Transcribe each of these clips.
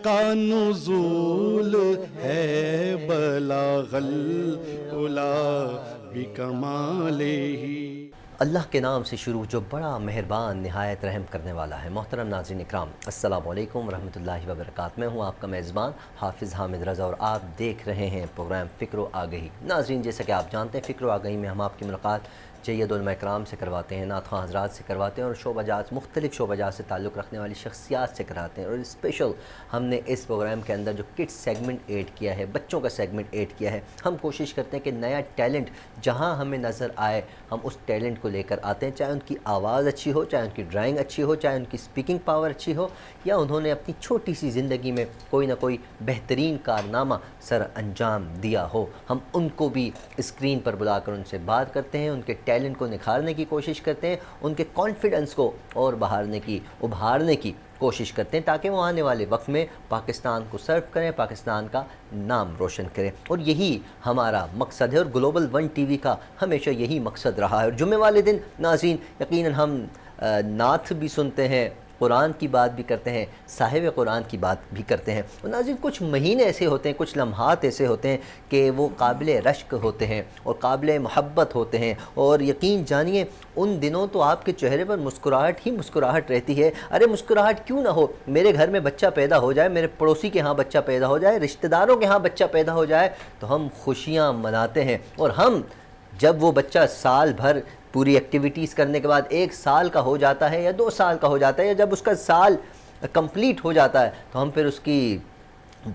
کا نزول ہے بلاغ العلا بکمالہ۔ اللہ کے نام سے شروع جو بڑا مہربان نہایت رحم کرنے والا ہے۔ محترم ناظرین اکرام، السلام علیکم ورحمۃ اللہ وبرکاتہ۔ میں ہوں آپ کا میزبان حافظ حامد رضا اور آپ دیکھ رہے ہیں پروگرام فکر و آگہی۔ ناظرین، جیسا کہ آپ جانتے ہیں، فکر و آگہی میں ہم آپ کی ملاقات جید علماء اکرام سے کرواتے ہیں، نعت خواں حضرات سے کرواتے ہیں اور مختلف شعبہ جات سے تعلق رکھنے والی شخصیات سے کراتے ہیں۔ اور اسپیشل ہم نے اس پروگرام کے اندر جو کڈس سیگمنٹ ایڈ کیا ہے، بچوں کا سیگمنٹ ایڈ کیا ہے، ہم کوشش کرتے ہیں کہ نیا ٹیلنٹ جہاں ہمیں نظر آئے ہم اس ٹیلنٹ کو لے کر آتے ہیں، چاہے ان کی آواز اچھی ہو، چاہے ان کی ڈرائنگ اچھی ہو، چاہے ان کی اسپیکنگ پاور اچھی ہو، یا انہوں نے اپنی چھوٹی سی زندگی میں کوئی نہ کوئی بہترین کارنامہ سر انجام دیا ہو، ہم ان کو بھی اسکرین پر بلا کر ان سے بات کرتے ہیں، ان کے ٹیلنٹ کو نکھارنے کی کوشش کرتے ہیں، ان کے کانفیڈنس کو اور ابھارنے کی کوشش کرتے ہیں، تاکہ وہ آنے والے وقت میں پاکستان کو سرو کریں، پاکستان کا نام روشن کریں۔ اور یہی ہمارا مقصد ہے، اور گلوبل ون ٹی وی کا ہمیشہ یہی مقصد رہا ہے۔ اور جمعے والے دن ناظرین یقیناً ہم نعت بھی سنتے ہیں، قرآن کی بات بھی کرتے ہیں، صاحب قرآن کی بات بھی کرتے ہیں۔ اور ناظرین، کچھ مہینے ایسے ہوتے ہیں، کچھ لمحات ایسے ہوتے ہیں کہ وہ قابل رشک ہوتے ہیں اور قابل محبت ہوتے ہیں، اور یقین جانیے ان دنوں تو آپ کے چہرے پر مسکراہٹ ہی مسکراہٹ رہتی ہے۔ ارے مسکراہٹ کیوں نہ ہو، میرے گھر میں بچہ پیدا ہو جائے، میرے پڑوسی کے ہاں بچہ پیدا ہو جائے، رشتہ داروں کے ہاں بچہ پیدا ہو جائے تو ہم خوشیاں مناتے ہیں۔ اور ہم جب وہ بچہ سال بھر پوری ایکٹیویٹیز کرنے کے بعد 1 سال کا ہو جاتا ہے یا 2 سال کا ہو جاتا ہے، یا جب اس کا سال کمپلیٹ ہو جاتا ہے تو ہم پھر اس کی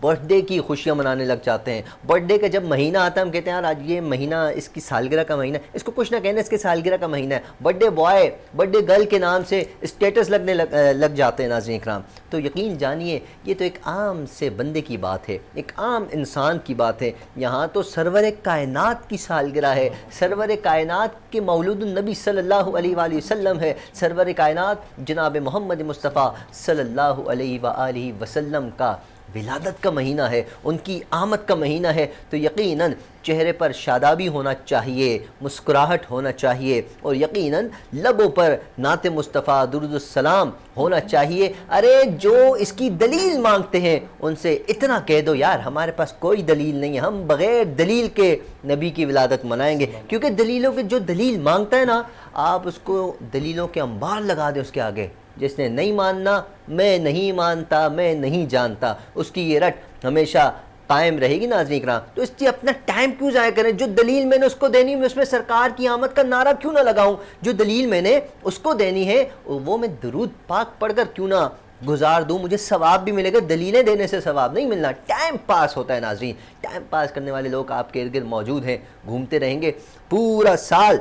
برتھ ڈے کی خوشیاں منانے لگ جاتے ہیں۔ برتھ ڈے کا جب مہینہ آتا ہے ہم کہتے ہیں یار آج یہ مہینہ اس کی سالگرہ کا مہینہ ہے، اس کو کچھ نہ کہنا، اس کے سالگرہ کا مہینہ ہے۔ Birth day boy, birth day girl کے نام سے اسٹیٹس لگ جاتے ہیں ناظرین اکرام۔ تو یقین جانیے یہ تو ایک عام سے بندے کی بات ہے، ایک عام انسان کی بات ہے۔ یہاں تو سرور کائنات کی سالگرہ ہے، سرور کائنات کے مولود النبی صلی اللہ علیہ وآلہ وسلم ہے، سرور کائنات جناب محمد مصطفیٰ صلی اللہ علیہ وآلہ وسلم کا ولادت کا مہینہ ہے، ان کی آمد کا مہینہ ہے۔ تو یقیناً چہرے پر شادابی ہونا چاہیے، مسکراہٹ ہونا چاہیے، اور یقیناً لبوں پر نعت مصطفیٰ درود السلام ہونا چاہیے۔ ارے جو اس کی دلیل مانگتے ہیں ان سے اتنا کہہ دو یار ہمارے پاس کوئی دلیل نہیں ہے، ہم بغیر دلیل کے نبی کی ولادت منائیں گے، کیونکہ دلیلوں کے جو دلیل مانگتا ہے نا، آپ اس کو دلیلوں کے انبار لگا دیں اس کے آگے۔ جس نے نہیں ماننا، میں نہیں مانتا، میں نہیں جانتا، اس کی یہ رٹ ہمیشہ قائم رہے گی ناظرین اکرام۔ تو اس لیے اپنا ٹائم کیوں ضائع کریں؟ جو دلیل میں نے اس کو دینی ہے اس میں سرکار کی آمد کا نعرہ کیوں نہ لگاؤں؟ جو دلیل میں نے اس کو دینی ہے وہ میں درود پاک پڑھ کر کیوں نہ گزار دوں؟ مجھے ثواب بھی ملے گا، دلیلیں دینے سے ثواب نہیں ملنا، ٹائم پاس ہوتا ہے ناظرین۔ ٹائم پاس کرنے والے لوگ آپ کے ارد گرد موجود ہیں، گھومتے رہیں گے پورا سال۔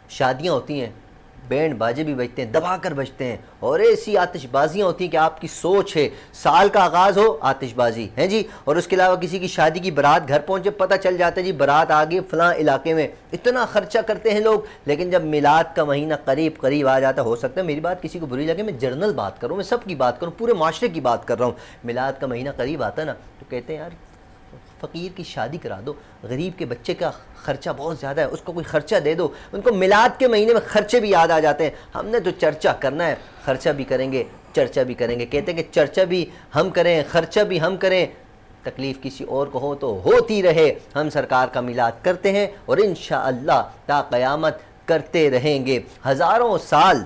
شادیاں ہوتی ہیں، بینڈ باجے بھی بجتے ہیں، دبا کر بجتے ہیں، اور ایسی آتش بازیاں ہوتی ہیں کہ آپ کی سوچ ہے سال کا آغاز ہو آتش بازی ہے جی، اور اس کے علاوہ کسی کی شادی کی بارات گھر پہنچے پتہ چل جاتا ہے جی بارات آگے فلاں علاقے میں۔ اتنا خرچہ کرتے ہیں لوگ، لیکن جب میلاد کا مہینہ قریب آ جاتا، ہو سکتا ہے میری بات کسی کو بری لگے، میں جنرل بات کروں، میں سب کی بات کروں، پورے معاشرے کی بات کر رہا ہوں۔ میلاد کا مہینہ قریب آتا ہے نا تو کہتے ہیں یار فقیر کی شادی کرا دو، غریب کے بچے کا خرچہ بہت زیادہ ہے، اس کو کوئی خرچہ دے دو۔ ان کو میلاد کے مہینے میں خرچے بھی یاد آ جاتے ہیں، ہم نے تو چرچہ کرنا ہے، خرچہ بھی کریں گے، چرچہ بھی کریں گے۔ کہتے ہیں کہ چرچہ بھی ہم کریں، خرچہ بھی ہم کریں، تکلیف کسی اور کو ہو تو ہوتی رہے۔ ہم سرکار کا میلاد کرتے ہیں اور انشاءاللہ تا قیامت کرتے رہیں گے۔ ہزاروں سال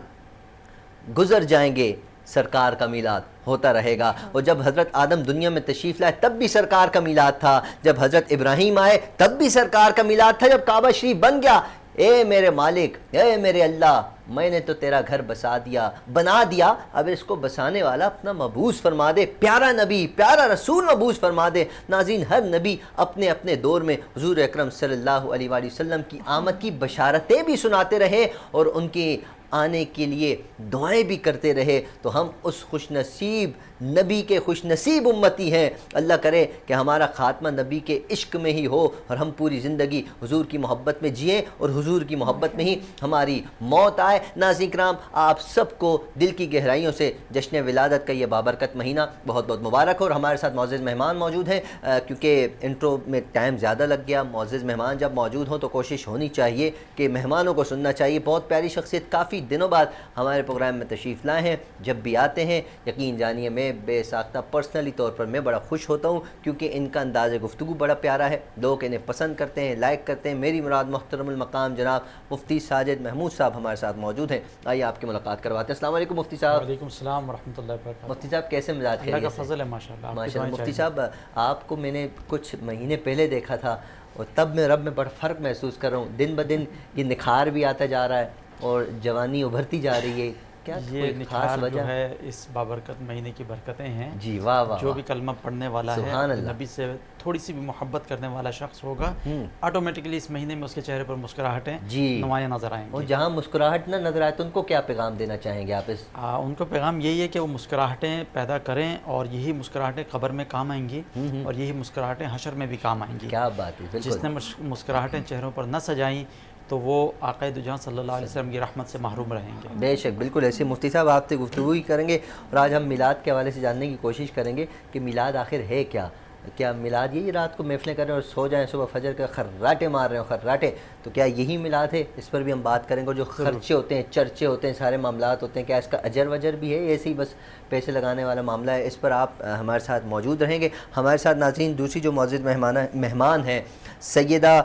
گزر جائیں گے، سرکار کا میلاد ہوتا رہے گا۔ اور جب حضرت آدم دنیا میں تشریف لائے تب بھی سرکار کا میلاد تھا، جب حضرت ابراہیم آئے تب بھی سرکار کا میلاد تھا، جب کعبہ شریف بن گیا، اے میرے مالک، اے میرے اللہ، میں نے تو تیرا گھر بنا دیا، اب اس کو بسانے والا اپنا مبعوث فرما دے، پیارا نبی، پیارا رسول مبعوث فرما دے۔ ناظرین، ہر نبی اپنے اپنے دور میں حضور اکرم صلی اللہ علیہ وآلہ وسلم کی آمد کی بشارتیں بھی سناتے رہے اور ان کی آنے کے لیے دعائیں بھی کرتے رہے۔ تو ہم اس خوش نصیب نبی کے خوش نصیب امتی ہیں۔ اللہ کرے کہ ہمارا خاتمہ نبی کے عشق میں ہی ہو اور ہم پوری زندگی حضور کی محبت میں جئیں اور حضور کی محبت میں ہی ہماری موت آئے۔ آئے ناظرین کرام آپ سب کو دل کی گہرائیوں سے جشن ولادت کا یہ بابرکت مہینہ بہت بہت مبارک ہو. اور ہمارے ساتھ معزز مہمان موجود ہیں کیونکہ انٹرو میں ٹائم زیادہ لگ گیا. معزز مہمان جب موجود ہوں تو کوشش ہونی چاہیے کہ مہمانوں کو سننا چاہیے. بہت پیاری شخصیت کافی دنوں بعد ہمارے پروگرام میں تشریف لائے ہیں. جب بھی آتے ہیں یقین جانیے میں بے ساختہ پرسنلی طور پر میں بڑا خوش ہوتا ہوں کیونکہ ان کا انداز گفتگو بڑا پیارا ہے. لوگ انہیں پسند کرتے ہیں, لائک کرتے ہیں. میری مراد محترم المقام جناب مفتی ساجد محمود صاحب ہمارے ساتھ موجود ہیں. آئیے آپ کی ملاقات کرواتے ہیں. السلام علیکم مفتی صاحب. وعلیکم السلام ورحمۃ اللہ وبرکاتہ. مفتی صاحب کیسے مزاج اللہ کا فضل ہے ماشاءاللہ. ماشاءاللہ. مفتی صاحب آپ کو میں نے کچھ مہینے پہلے دیکھا تھا اور تب میں رب میں بڑا فرق محسوس کر رہا ہوں. دن بدن یہ نکھار بھی آتا جا رہا ہے اور جوانی ابھرتی جا رہی ہے. کیا یہ نکھار جو ہے اس بابرکت مہینے کی برکتیں ہیں. جی واہ واہ. جو بھی کلمہ پڑھنے والا ہے نبی سے تھوڑی سی بھی محبت کرنے والا شخص ہوگا آٹومیٹکلی اس مہینے میں اس کے چہرے پر مسکراہٹیں نمایاں نظر آئیں گی. اور جہاں مسکراہٹ نہ نظر آئے تو ان کو کیا پیغام دینا چاہیں گے آپ اس؟ ان کو پیغام یہی ہے کہ وہ مسکراہٹیں پیدا کریں اور یہی مسکراہٹیں قبر میں کام آئیں گی اور یہی مسکراہٹیں حشر میں بھی کام آئیں گی. کیا بات ہے. جس نے مسکراہٹیں چہروں پر نہ سجائیں تو وہ آقا دو جہاں صلی اللہ علیہ وسلم کی رحمت سے محروم رہیں گے. بے شک بالکل ایسے. مفتی صاحب آپ سے گفتگو ہی کریں گے اور آج ہم میلاد کے حوالے سے جاننے کی کوشش کریں گے کہ میلاد آخر ہے کیا. کیا میلاد یہی رات کو محفلیں کر رہے ہیں اور سو جائیں صبح فجر کے خراٹے مار رہے ہیں خراٹے, تو کیا یہی میلاد ہے؟ اس پر بھی ہم بات کریں گے. اور جو خرچے ہوتے ہیں چرچے ہوتے ہیں سارے معاملات ہوتے ہیں کیا اس کا اجر وجر بھی ہے ایسے ہی بس پیسے لگانے والا معاملہ ہے؟ اس پر آپ ہمارے ساتھ موجود رہیں گے. ہمارے ساتھ ناظرین دوسری جو معزز مہمان ہیں سیدہ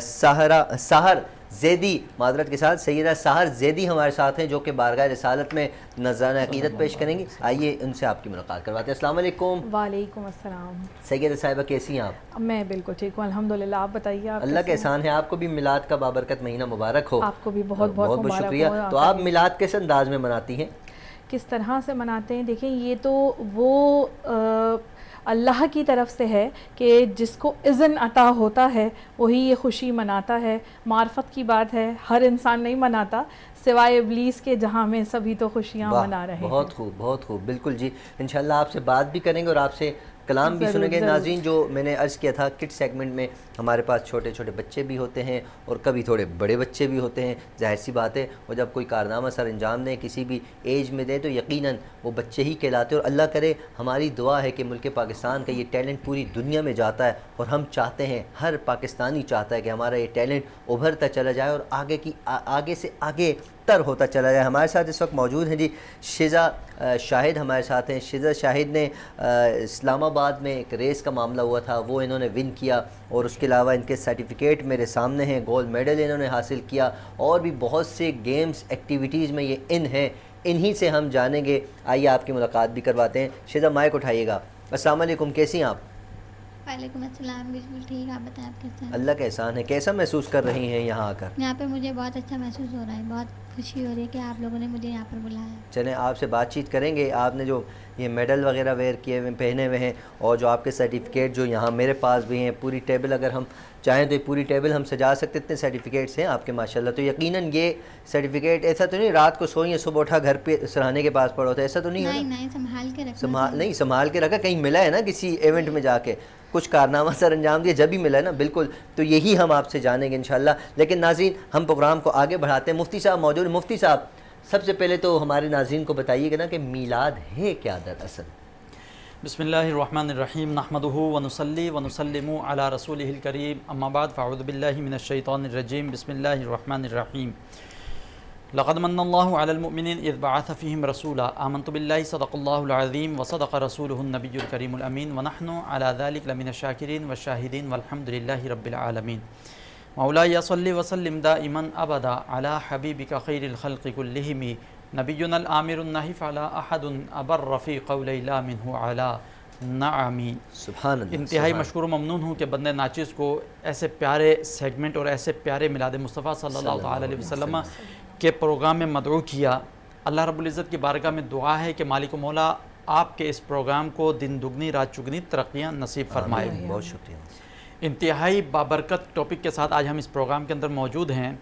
سحر زیدی, معذرت کے ساتھ سیدہ سحر زیدی ہمارے ساتھ ہیں جو کہ بارگاہ رسالت میں نذرانہ عقیدت پیش کریں گی. آئیے ان سے آپ کی ملاقات کرواتے ہیں. السلام علیکم. وعلیکم السلام. سیدہ صاحبہ کیسی ہیں آپ؟ میں بالکل ٹھیک ہوں الحمدللہ. آپ بتائیے. اللہ کا احسان ہے. آپ کو بھی میلاد کا بابرکت مہینہ مبارک ہو. آپ کو بھی بہت بہت مبارک شکریہ. تو آپ میلاد کس انداز میں مناتی ہیں؟ کس طرح سے مناتے ہیں؟ دیکھیں یہ تو وہ اللہ کی طرف سے ہے کہ جس کو اذن عطا ہوتا ہے وہی یہ خوشی مناتا ہے. معرفت کی بات ہے, ہر انسان نہیں مناتا سوائے ابلیس کے جہاں میں سبھی تو خوشیاں منا رہے ہیں. بہت خوب بہت خوب. بالکل جی انشاءاللہ آپ سے بات بھی کریں گے اور آپ سے کلام بھی سنیں گے. ناظرین جو میں نے عرض کیا تھا کڈ سیگمنٹ میں ہمارے پاس چھوٹے چھوٹے بچے بھی ہوتے ہیں اور کبھی تھوڑے بڑے بچے بھی ہوتے ہیں. ظاہر سی بات ہے اور جب کوئی کارنامہ سر انجام دیں کسی بھی ایج میں دیں تو یقیناً وہ بچے ہی کہلاتے ہیں. اور اللہ کرے ہماری دعا ہے کہ ملک پاکستان کا یہ ٹیلنٹ پوری دنیا میں جاتا ہے اور ہم چاہتے ہیں ہر پاکستانی چاہتا ہے کہ ہمارا یہ ٹیلنٹ ابھرتا چلا جائے اور آگے سے آگے تر ہوتا چلا جائے. ہمارے ساتھ اس وقت موجود ہیں جی شیزا شاہد ہمارے ساتھ ہیں. شیزا شاہد نے اسلام آباد میں ایک ریس کا معاملہ ہوا تھا وہ انہوں نے ون کیا اور اس کے علاوہ ان کے سرٹیفکیٹ میرے سامنے ہیں. گولڈ میڈل انہوں نے حاصل کیا اور بھی بہت سے گیمز ایکٹیویٹیز میں یہ ان ہیں. انہی سے ہم جانیں گے. آئیے آپ کی ملاقات بھی کرواتے ہیں. شیزا مائک اٹھائیے گا. السلام علیکم. کیسی ہیں آپ؟ وعلیکم السلام. بالکل ٹھیک. آپ بتائیں آپ کیسے ہیں؟ اللہ کا احسان ہے. کیسا محسوس کر رہی ہیں یہاں آ کر؟ یہاں پہ مجھے بہت اچھا محسوس ہو رہا ہے. بہت خوشی ہو رہی ہے کہ آپ لوگوں نے مجھے یہاں پر بلایا. چلیں آپ سے بات چیت کریں گے. آپ نے جو یہ میڈل وغیرہ ویئر کیے ہوئے پہنے ہوئے ہیں اور جو آپ کے سرٹیفکیٹ جو یہاں میرے پاس بھی ہیں پوری ٹیبل اگر ہم چاہیں تو یہ پوری ٹیبل ہم سجا سکتے. اتنے سرٹیفکیٹس ہیں آپ کے ماشاءاللہ. تو یقیناً یہ سرٹیفکیٹ ایسا تو نہیں رات کو سوئیں صبح اٹھا گھر پہ سرہانے کے پاس پڑا ہوتا ہے ایسا تو نہیں ہے؟ نہیں سنبھال کے رکھا. نہیں سنبھال کے رکھا. کہیں ملا ہے نا کسی ایونٹ میں جا کے کچھ کارنامہ سر انجام دیا جب ہی ملا ہے نا. بالکل. تو یہی ہم آپ سے جانیں گے انشاءاللہ. لیکن ناظرین ہم پروگرام کو آگے بڑھاتے ہیں. مفتی صاحب موجود ہیں. مفتی صاحب سب سے پہلے تو ہمارے ناظرین کو بتائیے گا نا کہ میلاد ہے کیا دراصل؟ بسم اللہ الرحمن الرحیم. نحمدہ ونصلی ونسلم علی رسولہ الکریم. اما بعد فاعوذ باللہ من الشیطان الرجیم. بسم اللہ الرحمن الرحیم. لقد من اللہ علی المؤمنین اذ بعث فیہم رسولا آمنت باللہ صدق اللہ العظیم وصدق رسولہ النبی الکریم الامین ونحن علی ذلک لمن الشاکرین والشاہدین والحمد للہ رب العالمین. مولاي صل وسلم دائما ابدا على حبيبك خير الخلق كلهم نبينا الآمر النهي فلا احد ابر في قولي لا منه على نعمی. سبحان اللہ. انتہائی مشکور و ممنون ہوں کہ بندے ناچیز کو ایسے پیارے سیگمنٹ اور ایسے پیارے میلاد مصطفیٰ صلی اللہ علیہ وسلم کے پروگرام میں مدعو کیا. اللہ رب العزت کی بارگاہ میں دعا ہے کہ مالک و مولا آپ کے اس پروگرام کو دن دگنی رات چگنی ترقیاں نصیب فرمائے. بہت شکریہ. انتہائی بابرکت ٹاپک کے ساتھ آج ہم اس پروگرام کے اندر موجود ہیں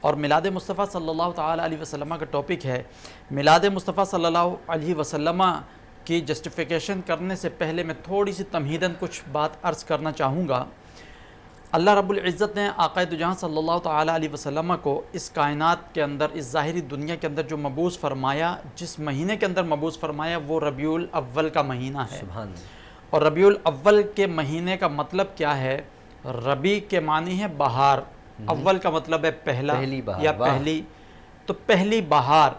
اور میلاد مصطفیٰ صلی اللہ تعالیٰ علیہ وسلم کا ٹاپک ہے. میلاد مصطفیٰ صلی اللہ علیہ وسلم کی جسٹیفیکیشن کرنے سے پہلے میں تھوڑی سی تمہیداً کچھ بات عرض کرنا چاہوں گا. اللہ رب العزت نے آقا دو جہاں صلی اللہ تعالیٰ علیہ وسلم کو اس کائنات کے اندر، اس ظاہری دنیا کے اندر جو مبعوث فرمایا، جس مہینے کے اندر مبعوث فرمایا وہ ربیع الاول کا مہینہ ہے۔ سبحان اللہ۔ اور ربیع الاول کے مہینے کا مطلب کیا ہے؟ ربیع کے معنی ہے بہار، اول کا مطلب ہے پہلا پہلی بہار، یا واہ۔ پہلی، تو پہلی بہار،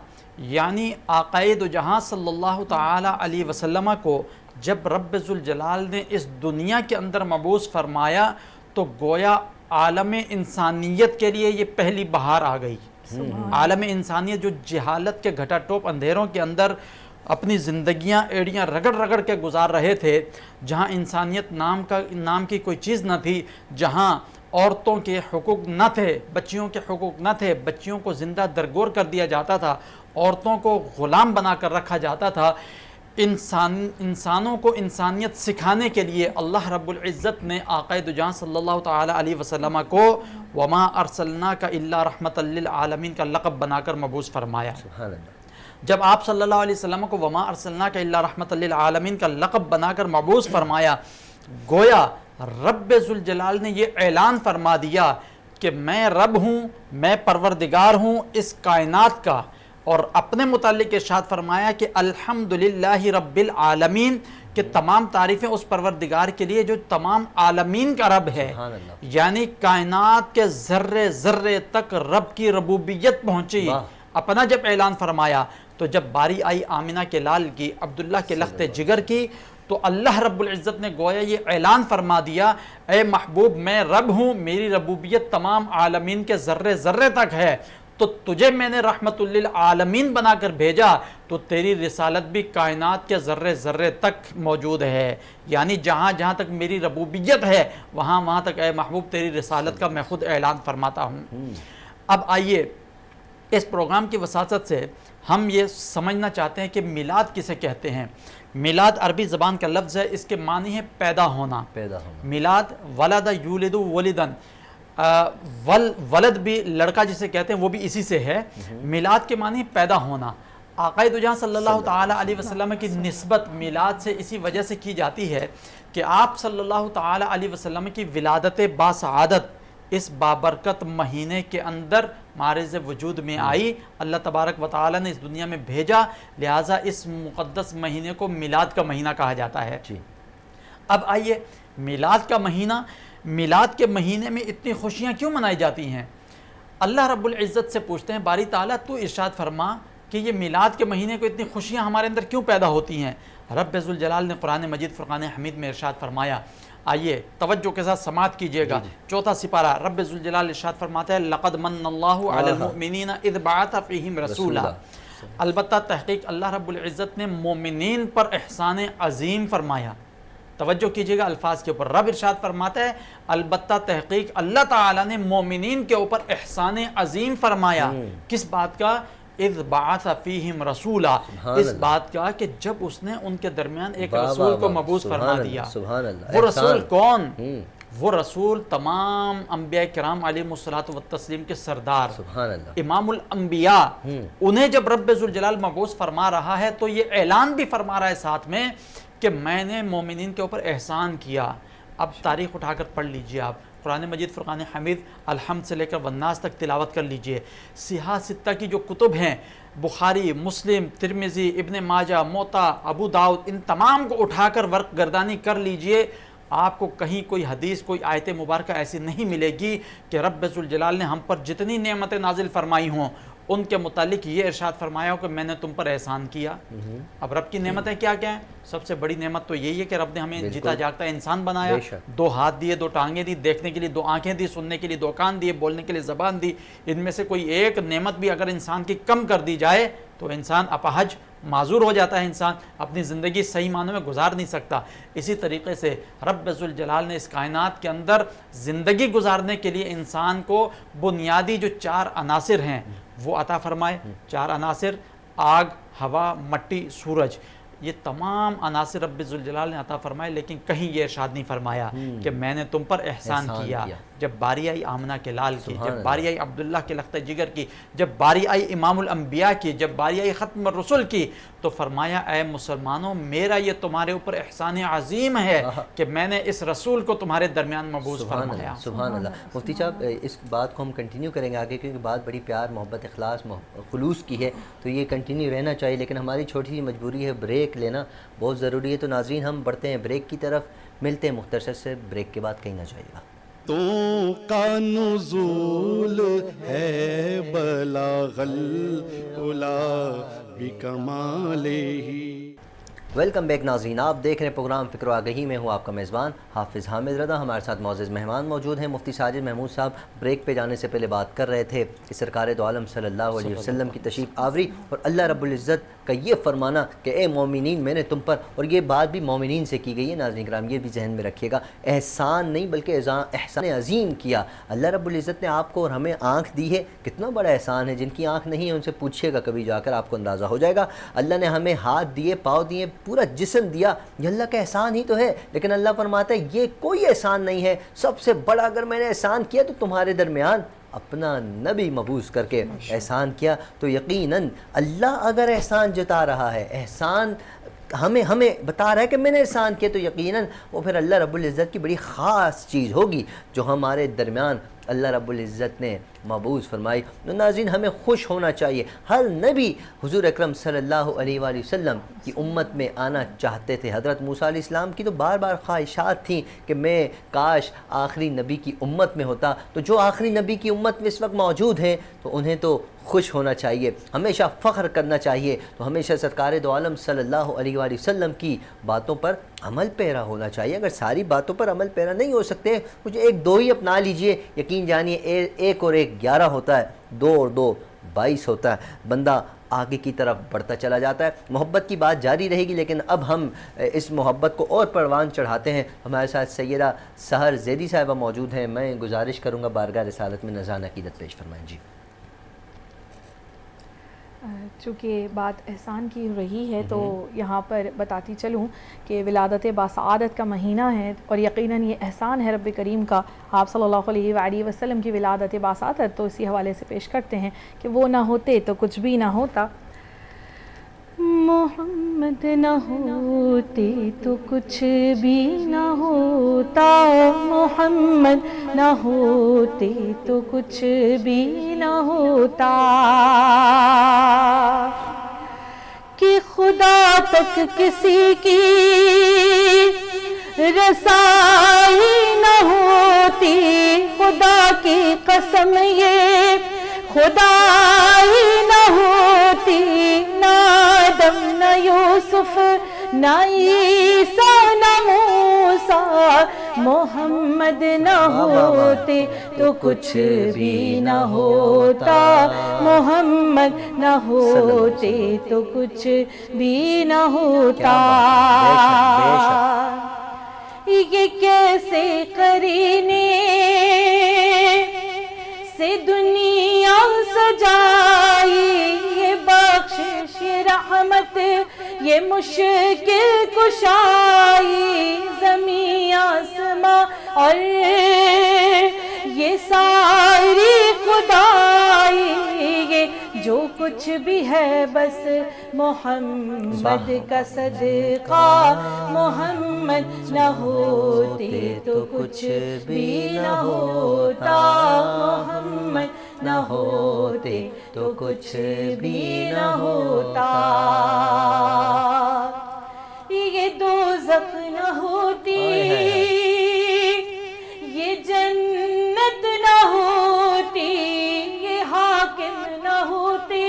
یعنی آقا دو جہاں صلی اللہ تعالیٰ علیہ وسلم کو جب رب ذوالجلال نے اس دنیا کے اندر مبعوث فرمایا تو گویا عالم انسانیت کے لیے یہ پہلی بہار آ گئی۔ عالم انسانیت جو جہالت کے گھٹا ٹوپ اندھیروں کے اندر اپنی زندگیاں ایڑیاں رگڑ رگڑ کے گزار رہے تھے، جہاں انسانیت نام کی کوئی چیز نہ تھی، جہاں عورتوں کے حقوق نہ تھے، بچیوں کے حقوق نہ تھے، بچیوں کو زندہ درگور کر دیا جاتا تھا، عورتوں کو غلام بنا کر رکھا جاتا تھا، انسانوں کو انسانیت سکھانے کے لیے اللہ رب العزت نے آقا دو جہاں صلی اللہ تعالیٰ علیہ وسلم کو وما ارسلناک الا رحمۃ للعالمین کا لقب بنا کر مبعوث فرمایا۔ سبحان اللہ۔ جب آپ صلی اللہ علیہ وسلم کو وما ارسلناک الا رحمۃ للعالمین کا لقب بنا کر مبعوث فرمایا، گویا رب ذوالجلال نے یہ اعلان فرما دیا کہ میں رب ہوں، میں پروردگار ہوں اس کائنات کا، اور اپنے متعلق ارشاد فرمایا کہ الحمدللہ رب العالمین، کہ تمام تعریفیں اس پروردگار کے لیے جو تمام عالمین کا رب ہے، سبحان اللہ۔ یعنی کائنات کے ذرے ذرے تک رب کی ربوبیت پہنچی۔ اپنا جب اعلان فرمایا تو جب باری آئی آمنہ کے لال کی، عبداللہ کے لخت جگر کی، تو اللہ رب العزت نے گویا یہ اعلان فرما دیا، اے محبوب میں رب ہوں، میری ربوبیت تمام عالمین کے ذرے ذرے تک ہے، تو تجھے میں نے رحمت للعالمین بنا کر بھیجا، تو تیری رسالت بھی کائنات کے ذرے ذرے تک موجود ہے، یعنی جہاں جہاں تک میری ربوبیت ہے وہاں وہاں تک اے محبوب تیری رسالت کا میں خود اعلان فرماتا ہوں۔ اب آئیے اس پروگرام کی وساطت سے ہم یہ سمجھنا چاہتے ہیں کہ میلاد کسے کہتے ہیں۔ میلاد عربی زبان کا لفظ ہے، اس کے معنی ہے پیدا ہونا۔ میلاد ولد یولد ولدن، ولد بھی لڑکا جسے کہتے ہیں وہ بھی اسی سے ہے۔ میلاد کے معنی پیدا ہونا۔ آقا دو جہاں صلی اللہ تعالیٰ علیہ وسلم کی نسبت میلاد سے اسی وجہ سے کی جاتی ہے کہ آپ صلی اللہ تعالیٰ علیہ وسلم کی ولادت باسعادت اس بابرکت مہینے کے اندر معرض وجود میں آئی، اللہ تبارک و تعالیٰ نے اس دنیا میں بھیجا، لہٰذا اس مقدس مہینے کو میلاد کا مہینہ کہا جاتا ہے۔ اب آئیے میلاد کا مہینہ، میلاد کے مہینے میں اتنی خوشیاں کیوں منائی جاتی ہیں؟ اللہ رب العزت سے پوچھتے ہیں، باری تعالیٰ تو ارشاد فرما کہ یہ میلاد کے مہینے کو اتنی خوشیاں ہمارے اندر کیوں پیدا ہوتی ہیں؟ رب ذوالجلال نے قرآن مجید فرقان حمید میں ارشاد فرمایا، آئیے توجہ کے ساتھ سماعت کیجئے گا، چوتھا سپارہ، رب ذوالجلال ارشاد فرماتا ہے لقد من اللہ علی المؤمنین اذ بعث فیہم رسولا، البتہ تحقیق اللہ رب العزت نے مومنین پر احسان عظیم فرمایا۔ توجہ کیجئے گا الفاظ کے اوپر، رب ارشاد فرماتا ہے البتہ تحقیق اللہ تعالیٰ نے مومنین کے اوپر احسان عظیم فرمایا۔ کس بات کا؟ اذ بعث فیہم رسولا، اس بات کا کہ جب اس نے ان کے درمیان ایک رسول کو مبعوث فرما دیا۔ وہ رسول کون؟ وہ رسول تمام انبیاء کرام علیہم الصلوۃ والتسلیم کے سردار، امام الانبیاء، انہیں جب رب ذوالجلال مبعوث فرما رہا ہے تو یہ اعلان بھی فرما رہا ہے ساتھ میں کہ میں نے مومنین کے اوپر احسان کیا۔ اب تاریخ اٹھا کر پڑھ لیجئے، آپ قرآن مجید فرقان حمید الحمد سے لے کر والناس تک تلاوت کر لیجئے۔ صحاح ستہ کی جو کتب ہیں، بخاری، مسلم، ترمذی، ابن ماجہ، موطا، ابو داؤد، ان تمام کو اٹھا کر ورق گردانی کر لیجئے، آپ کو کہیں کوئی حدیث، کوئی آیت مبارکہ ایسی نہیں ملے گی کہ رب ذوالجلال نے ہم پر جتنی نعمتیں نازل فرمائی ہوں ان کے متعلق یہ ارشاد فرمایا ہو کہ میں نے تم پر احسان کیا۔ اب رب کی نعمتیں کیا کیا ہیں؟ سب سے بڑی نعمت تو یہی ہے کہ رب نے ہمیں جیتا جاگتا انسان بنایا، دو ہاتھ دیے، دو ٹانگیں دی، دیکھنے کے لیے دو آنکھیں دی، سننے کے لیے دو کان دیے، بولنے کے لیے زبان دی۔ ان میں سے کوئی ایک نعمت بھی اگر انسان کی کم کر دی جائے تو انسان اپاہج معذور ہو جاتا ہے، انسان اپنی زندگی صحیح معنوں میں گزار نہیں سکتا۔ اسی طریقے سے رب ذوالجلال نے اس کائنات کے اندر زندگی گزارنے کے لیے انسان کو بنیادی جو 4 عناصر ہیں وہ عطا فرمائے۔ 4 عناصر، آگ، ہوا، مٹی، سورج۔ یہ تمام عناصر رب ذوالجلال نے عطا فرمائے، لیکن کہیں یہ ارشاد نہیں فرمایا کہ میں نے تم پر احسان کیا۔ جب باری آئی آمنہ کے لال کی، جب باری آئی عبداللہ کے لختہ جگر کی، جب باری آئی امام الانبیاء کی، جب باری آئی ختم الرسل کی، تو فرمایا اے مسلمانوں میرا یہ تمہارے اوپر احسان عظیم ہے کہ میں نے اس رسول کو تمہارے درمیان مبعوث فرمایا۔ سبحان اللہ۔ مفتی صاحب اس بات کو ہم کنٹینیو کریں گے آگے، کیونکہ بات بڑی پیار محبت اخلاص خلوص کی ہے، تو یہ کنٹینیو رہنا چاہیے، لیکن ہماری چھوٹی سی مجبوری ہے، بریک لینا بہت ضروری ہے۔ تو ناظرین ہم بڑھتے ہیں بریک کی طرف، ملتے ہیں مختصر سے بریک کے بعد، کہیں نہ جائیے گا۔ تو کا نزول ہے بلاغ العلا بکمالہ۔ ویلکم بیک ناظرین، آپ دیکھ رہے ہیں پروگرام فکر و آگہی میں، ہوں آپ کا میزبان حافظ حامد رضا۔ ہمارے ساتھ معزز مہمان موجود ہیں، مفتی ساجد محمود صاحب۔ بریک پہ جانے سے پہلے بات کر رہے تھے کہ سرکار دو عالم صلی اللہ علیہ وسلم کی تشریف آوری اور اللہ رب العزت کا یہ فرمانا کہ اے مومنین میں نے تم پر، اور یہ بات بھی مومنین سے کی گئی ہے ناظرین کرام، یہ بھی ذہن میں رکھیے گا، احسان نہیں بلکہ احسان عظیم کیا۔ اللہ رب العزت نے آپ کو اور ہمیں آنکھ دی ہے، کتنا بڑا احسان ہے۔ جن کی آنکھ نہیں ہے ان سے پوچھیے گا کبھی جا کر، آپ کو اندازہ ہو جائے گا۔ اللہ نے ہمیں ہاتھ دیے، پاؤں دیے، پورا جسم دیا، یہ اللہ کا احسان ہی تو ہے، لیکن اللہ فرماتا ہے یہ کوئی احسان نہیں ہے، سب سے بڑا اگر میں نے احسان کیا تو تمہارے درمیان اپنا نبی مبعوث کر کے احسان کیا۔ تو یقیناً اللہ اگر احسان جتا رہا ہے، احسان ہمیں بتا رہا ہے کہ میں نے احسان کیا، تو یقیناً وہ پھر اللہ رب العزت کی بڑی خاص چیز ہوگی جو ہمارے درمیان اللہ رب العزت نے مبعوث فرمائی۔ ناظرین ہمیں خوش ہونا چاہیے، ہر نبی حضور اکرم صلی اللہ علیہ وآلہ وسلم کی امت میں آنا چاہتے تھے۔ حضرت موسیٰ علیہ السلام کی تو بار بار خواہشات تھیں کہ میں کاش آخری نبی کی امت میں ہوتا، تو جو آخری نبی کی امت میں اس وقت موجود ہیں تو انہیں تو خوش ہونا چاہیے، ہمیشہ فخر کرنا چاہیے، تو ہمیشہ سرکار دو عالم صلی اللہ علیہ وآلہ وسلم کی باتوں پر عمل پیرا ہونا چاہیے۔ اگر ساری باتوں پر عمل پیرا نہیں ہو سکتے، کچھ ایک دو ہی اپنا لیجئے، یقین جانیے ایک اور ایک 11 ہوتا ہے، 2 اور 2 22 ہوتا ہے، بندہ آگے کی طرف بڑھتا چلا جاتا ہے۔ محبت کی بات جاری رہے گی، لیکن اب ہم اس محبت کو اور پروان چڑھاتے ہیں۔ ہمارے ساتھ سیدہ سحر زیدی صاحبہ موجود ہیں، میں گزارش کروں گا بارگاہ رسالت میں نذران عقیدت پیش فرمائیں۔ جی چونکہ بات احسان کی ہو رہی ہے تو یہاں پر بتاتی چلوں کہ ولادت باسعادت کا مہینہ ہے، اور یقیناً یہ احسان ہے رب کریم کا آپ صلی اللہ علیہ وآلہ وسلم کی ولادت باسعادت، تو اسی حوالے سے پیش کرتے ہیں کہ وہ نہ ہوتے تو کچھ بھی نہ ہوتا، محمد نہ ہوتے تو کچھ بھی نہ ہوتا، محمد نہ ہوتے تو کچھ بھی نہ ہوتا، کہ خدا تک کسی کی رسائی نہ ہوتی، خدا کی قسم یہ خدائی نہ ہوتی، نہ آدم نہ یوسف نہ عیسیٰ نہ موسیٰ، محمد نہ ہوتے تو کچھ بھی نہ ہوتا، محمد نہ ہوتے تو کچھ بھی نہ ہوتا۔ یہ کیسے قرینے سے دنیا سجائی، یہ بخشش رحمت یہ مشکل کشائی، زمین آسماں اور یہ ساری خدائی، یہ جو کچھ بھی ہے بس محمد کا صدقہ، محمد نہ ہوتے تو کچھ بھی نہ ہوتا، محمد نہ ہوتے تو کچھ بھی نہ ہوتا، یہ دوزخ نہ ہوتی، یہ جنت نہ ہوتی، یہ حاکم نہ ہوتے،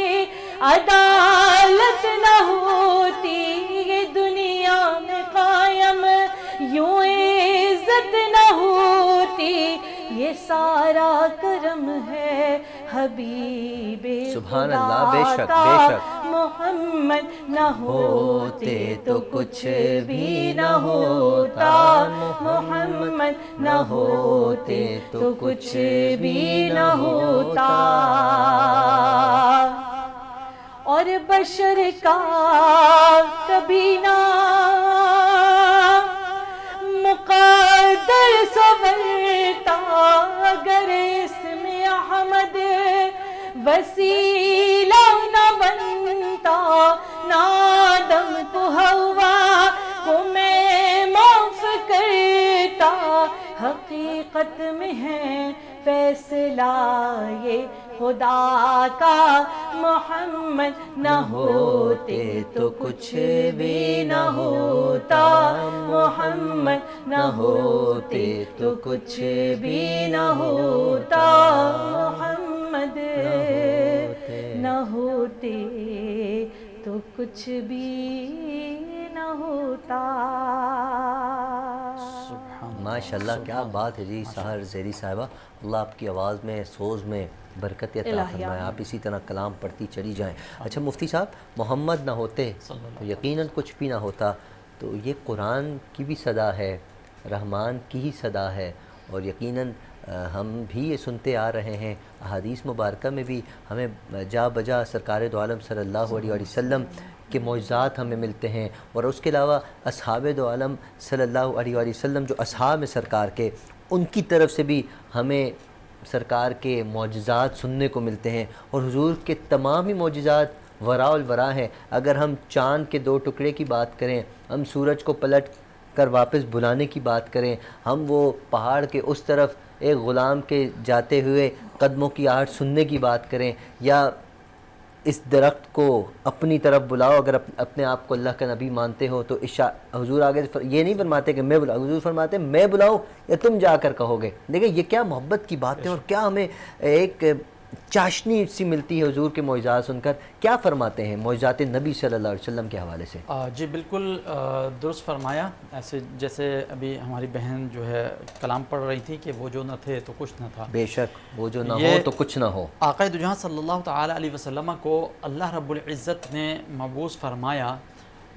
عدالت نہ ہوتی، یہ دنیا میں قائم یوں عزت نہ ہوتی، یہ سارا کرم ہے حبیب سبحان اللہ، بے شک خدا بے کا، شک، محمد نہ ہوتے تو کچھ بھی نہ ہوتا، محمد نہ ہوتے تو کچھ بھی نہ ہوتا، اور بشر کا کبھی نہ مقدر سنورتا، اگر اس میں احمد وسیلہ نہ بنتا، نادم کو ہوا کو میں معاف کرتا، حقیقت میں ہے فیصلہ یہ خدا کا، محمد نہ ہوتے تو کچھ بھی نہ ہوتا، محمد نہ ہوتے تو کچھ بھی نہ ہوتا، محمد نہ ہوتے تو کچھ بھی نہ ہوتا۔ ماشاءاللہ کیا بات ہے جی سحر زہری صاحبہ، اللہ آپ کی آواز میں سوز میں برکت عطا فرمائے، آپ اسی طرح کلام پڑھتی چلی جائیں۔ اچھا مفتی صاحب، محمد نہ ہوتے تو یقیناً کچھ بھی نہ ہوتا، تو یہ قرآن کی بھی صدا ہے، رحمان کی ہی صدا ہے، اور یقیناً ہم بھی یہ سنتے آ رہے ہیں، احادیث مبارکہ میں بھی ہمیں جا بجا سرکار دو عالم صلی اللہ علیہ وسلم کے معجزات ہمیں ملتے ہیں، اور اس کے علاوہ اصحاب دو عالم صلی اللہ علیہ وسلم جو اصحاب ہیں سرکار کے، ان کی طرف سے بھی ہمیں سرکار کے معجزات سننے کو ملتے ہیں، اور حضور کے تمام ہی معجزات وراء الورا ہیں۔ اگر ہم چاند کے 2 ٹکڑے کی بات کریں، ہم سورج کو پلٹ کر واپس بلانے کی بات کریں، ہم وہ پہاڑ کے اس طرف ایک غلام کے جاتے ہوئے قدموں کی آہٹ سننے کی بات کریں، یا اس درخت کو اپنی طرف بلاؤ، اگر اپنے آپ کو اللہ کا نبی مانتے ہو تو حضور آگے یہ نہیں فرماتے کہ میں بلاؤں، حضور فرماتے ہیں میں بلاؤں یا تم جا کر کہو گے۔ دیکھیں یہ کیا محبت کی بات ہے، اور کیا ہمیں ایک چاشنی سی ملتی ہے حضور کے معجزات سن کر۔ کیا فرماتے ہیں معجزات نبی صلی اللہ علیہ وسلم کے حوالے سے؟ جی بالکل درست فرمایا، ایسے جیسے ابھی ہماری بہن جو ہے کلام پڑھ رہی تھی کہ وہ جو نہ تھے تو کچھ نہ تھا، بے شک وہ جو نہ ہو تو کچھ نہ ہو۔ آقا دو جہاں صلی اللہ تعالی علیہ وسلم کو اللہ رب العزت نے مبعوث فرمایا۔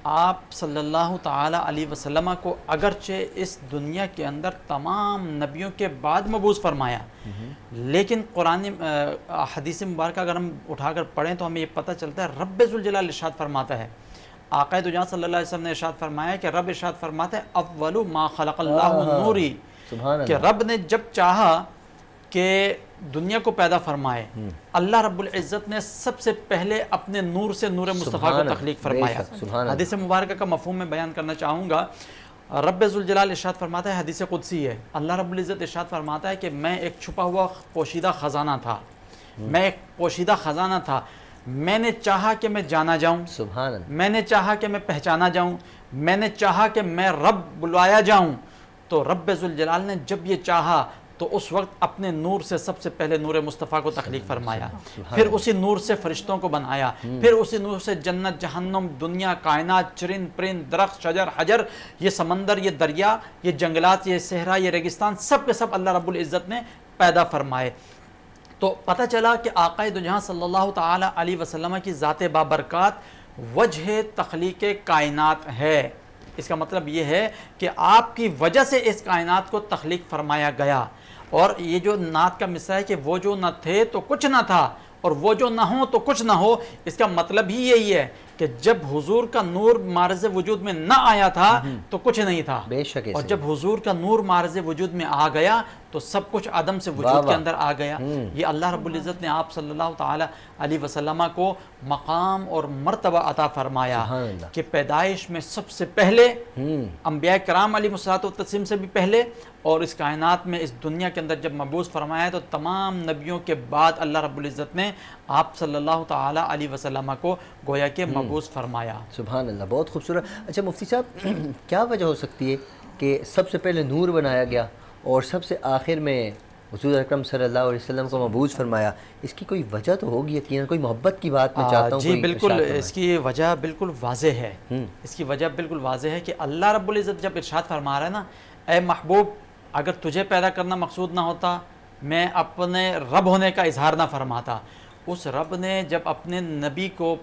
آپ صلی اللہ تعالی علیہ وسلم کو اگرچہ اس دنیا کے اندر تمام نبیوں کے بعد مبعوث فرمایا، لیکن قرآن حدیث مبارکہ اگر ہم اٹھا کر پڑھیں تو ہمیں یہ پتہ چلتا ہے رب ذوالجلال ارشاد فرماتا ہے، آقا دو جہاں صلی اللہ علیہ وسلم نے ارشاد فرمایا کہ رب ارشاد فرماتا ہے اول ما خلق اللہ نوری، کہ رب نے جب چاہا کہ دنیا کو پیدا فرمائے، اللہ رب العزت نے سب سے پہلے اپنے نور سے نور مصطفیٰ کو تخلیق فرمایا۔ حدیث مبارکہ کا مفہوم میں بیان کرنا چاہوں گا، رب ذوالجلال ارشاد فرماتا ہے، حدیث قدسی ہے، اللہ رب العزت ارشاد فرماتا ہے کہ میں ایک چھپا ہوا پوشیدہ خزانہ تھا، میں ایک پوشیدہ خزانہ تھا، میں نے چاہا کہ میں جانا جاؤں، سبحان اللہ، میں نے چاہا کہ میں پہچانا جاؤں، میں نے چاہا کہ میں رب بلایا جاؤں، تو رب ذوالجلال نے جب یہ چاہا تو اس وقت اپنے نور سے سب سے پہلے نور مصطفیٰ کو تخلیق فرمایا، پھر اسی نور سے فرشتوں کو بنایا، پھر اسی نور سے جنت، جہنم، دنیا، کائنات، چرند پرند، درخت، شجر، حجر، یہ سمندر، یہ دریا، یہ جنگلات، یہ صحرا، یہ ریگستان، سب کے سب اللہ رب العزت نے پیدا فرمائے۔ تو پتہ چلا کہ آقا دو جہاں صلی اللہ تعالی علیہ وسلم کی ذات بابرکات وجہ تخلیق کائنات ہے۔ اس کا مطلب یہ ہے کہ آپ کی وجہ سے اس کائنات کو تخلیق فرمایا گیا۔ اور یہ جو نعت کا مصرع ہے کہ وہ جو نہ تھے تو کچھ نہ تھا، اور وہ جو نہ ہو تو کچھ نہ ہو، اس کا مطلب ہی یہی ہے کہ جب حضور کا نور معرض وجود میں نہ آیا تھا تو کچھ نہیں تھا، بے شک، اور جب حضور کا نور معرض وجود میں آ گیا تو سب کچھ عدم سے وجود کے اندر آ گیا۔ یہ اللہ رب العزت نے آپ صلی اللہ تعالی علیہ وسلم کو مقام اور مرتبہ عطا فرمایا کہ پیدائش میں سب سے پہلے، انبیاء کرام علیہ الصلوۃ والتسلیم سے بھی پہلے، اور اس کائنات میں اس دنیا کے اندر جب مبعوث فرمایا تو تمام نبیوں کے بعد اللہ رب العزت نے آپ صلی اللہ تعالی علیہ وسلم کو گویا کہ مبعوث فرمایا۔ سبحان اللہ، بہت خوبصورت۔ اچھا مفتی صاحب، کیا وجہ ہو سکتی ہے کہ سب سے پہلے نور بنایا گیا اور سب سے آخر میں حضور اکرم صلی اللہ علیہ وسلم کو مبعوث فرمایا؟ اس کی کوئی وجہ تو ہوگی یقیناً، کوئی محبت کی بات میں چاہتا ہوں۔ جی بالکل، اس کی وجہ بالکل واضح ہے، اس کی وجہ بالکل واضح ہے کہ اللہ رب العزت جب ارشاد فرما رہا ہے نا، اے محبوب اگر تجھے پیدا کرنا مقصود نہ ہوتا میں اپنے رب ہونے کا اظہار نہ فرماتا۔ اس رب نے جب اپنے نبی کو